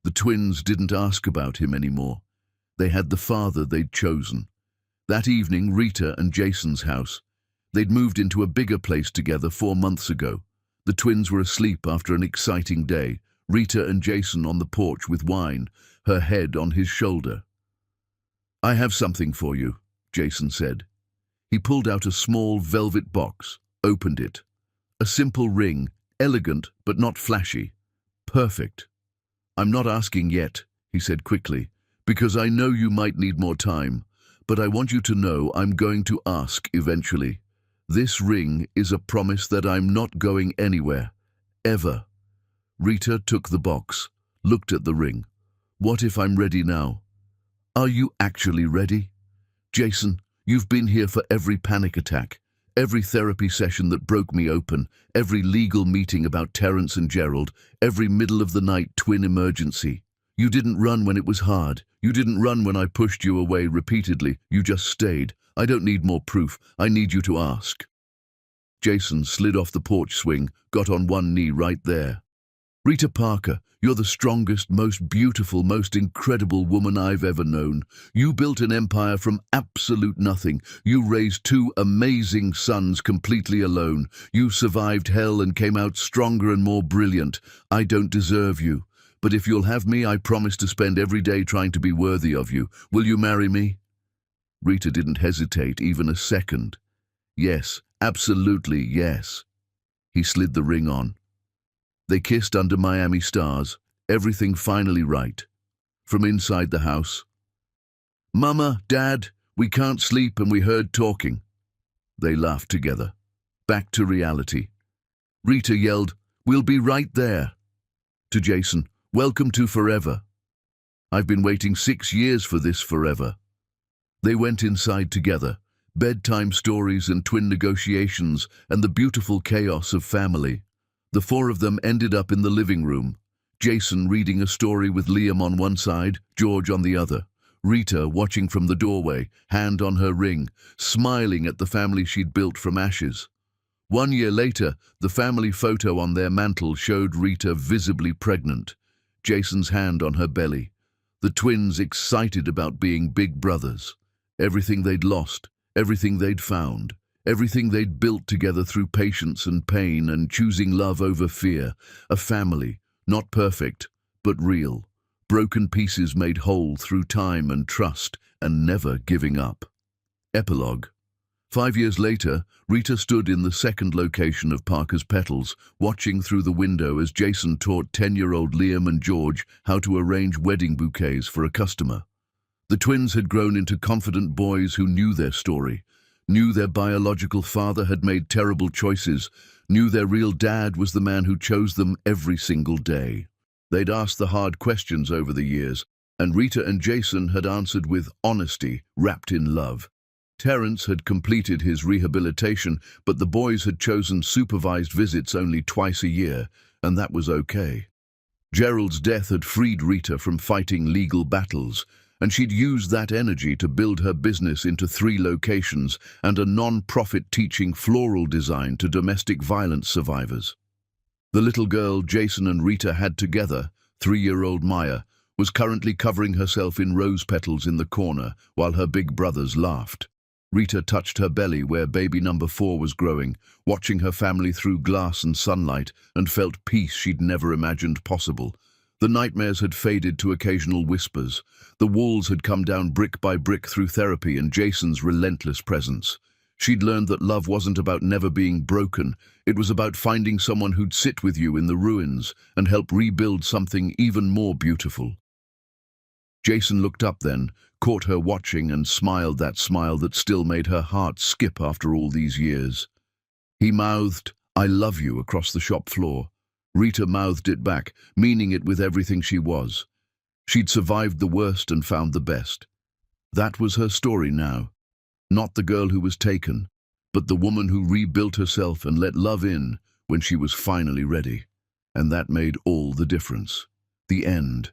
The twins didn't ask about him anymore. They had the father they'd chosen. That evening, Rita and Jason's house. They'd moved into a bigger place together 4 months ago. The twins were asleep after an exciting day. Rita and Jason on the porch with wine, her head on his shoulder. I have something for you, Jason said. He pulled out a small velvet box, opened it. A simple ring, elegant but not flashy. Perfect. I'm not asking yet, he said quickly, because I know you might need more time, but I want you to know I'm going to ask eventually. This ring is a promise that I'm not going anywhere, ever. Rita took the box, looked at the ring. What if I'm ready now? Are you actually ready? Jason, you've been here for every panic attack, every therapy session that broke me open, every legal meeting about Terence and Gerald, every middle-of-the-night twin emergency. You didn't run when it was hard. You didn't run when I pushed you away repeatedly. You just stayed. I don't need more proof. I need you to ask. Jason slid off the porch swing, got on one knee right there. Rita Parker, you're the strongest, most beautiful, most incredible woman I've ever known. You built an empire from absolute nothing. You raised two amazing sons completely alone. You survived hell and came out stronger and more brilliant. I don't deserve you. But if you'll have me, I promise to spend every day trying to be worthy of you. Will you marry me? Rita didn't hesitate even a second. Yes, absolutely yes. He slid the ring on. They kissed under Miami stars, everything finally right. From inside the house, "Mama, Dad, we can't sleep and we heard talking." They laughed together. Back to reality. Rita yelled, "We'll be right there." To Jason, "Welcome to forever. I've been waiting 6 years for this forever." They went inside together, bedtime stories and twin negotiations and the beautiful chaos of family. The four of them ended up in the living room. Jason reading a story with Liam on one side, George on the other. Rita watching from the doorway, hand on her ring, smiling at the family she'd built from ashes. 1 year later, the family photo on their mantel showed Rita visibly pregnant, Jason's hand on her belly. The twins excited about being big brothers. Everything they'd lost, everything they'd found. Everything they'd built together through patience and pain and choosing love over fear. A family, not perfect, but real. Broken pieces made whole through time and trust and never giving up. Epilogue. 5 years later, Rita stood in the second location of Parker's Petals, watching through the window as Jason taught 10-year-old Liam and George how to arrange wedding bouquets for a customer. The twins had grown into confident boys who knew their story, knew their biological father had made terrible choices, knew their real dad was the man who chose them every single day. They'd asked the hard questions over the years, and Rita and Jason had answered with honesty, wrapped in love. Terence had completed his rehabilitation, but the boys had chosen supervised visits only twice a year, and that was okay. Gerald's death had freed Rita from fighting legal battles, and she'd used that energy to build her business into 3 locations and a non-profit teaching floral design to domestic violence survivors. The little girl Jason and Rita had together, 3-year-old Maya, was currently covering herself in rose petals in the corner while her big brothers laughed. Rita touched her belly where baby number 4 was growing, watching her family through glass and sunlight, and felt peace she'd never imagined possible. The nightmares had faded to occasional whispers. The walls had come down brick by brick through therapy and Jason's relentless presence. She'd learned that love wasn't about never being broken. It was about finding someone who'd sit with you in the ruins and help rebuild something even more beautiful. Jason looked up then, caught her watching and smiled that smile that still made her heart skip after all these years. He mouthed, "I love you," across the shop floor. Rita mouthed it back, meaning it with everything she was. She'd survived the worst and found the best. That was her story now. Not the girl who was taken, but the woman who rebuilt herself and let love in when she was finally ready. And that made all the difference. The end.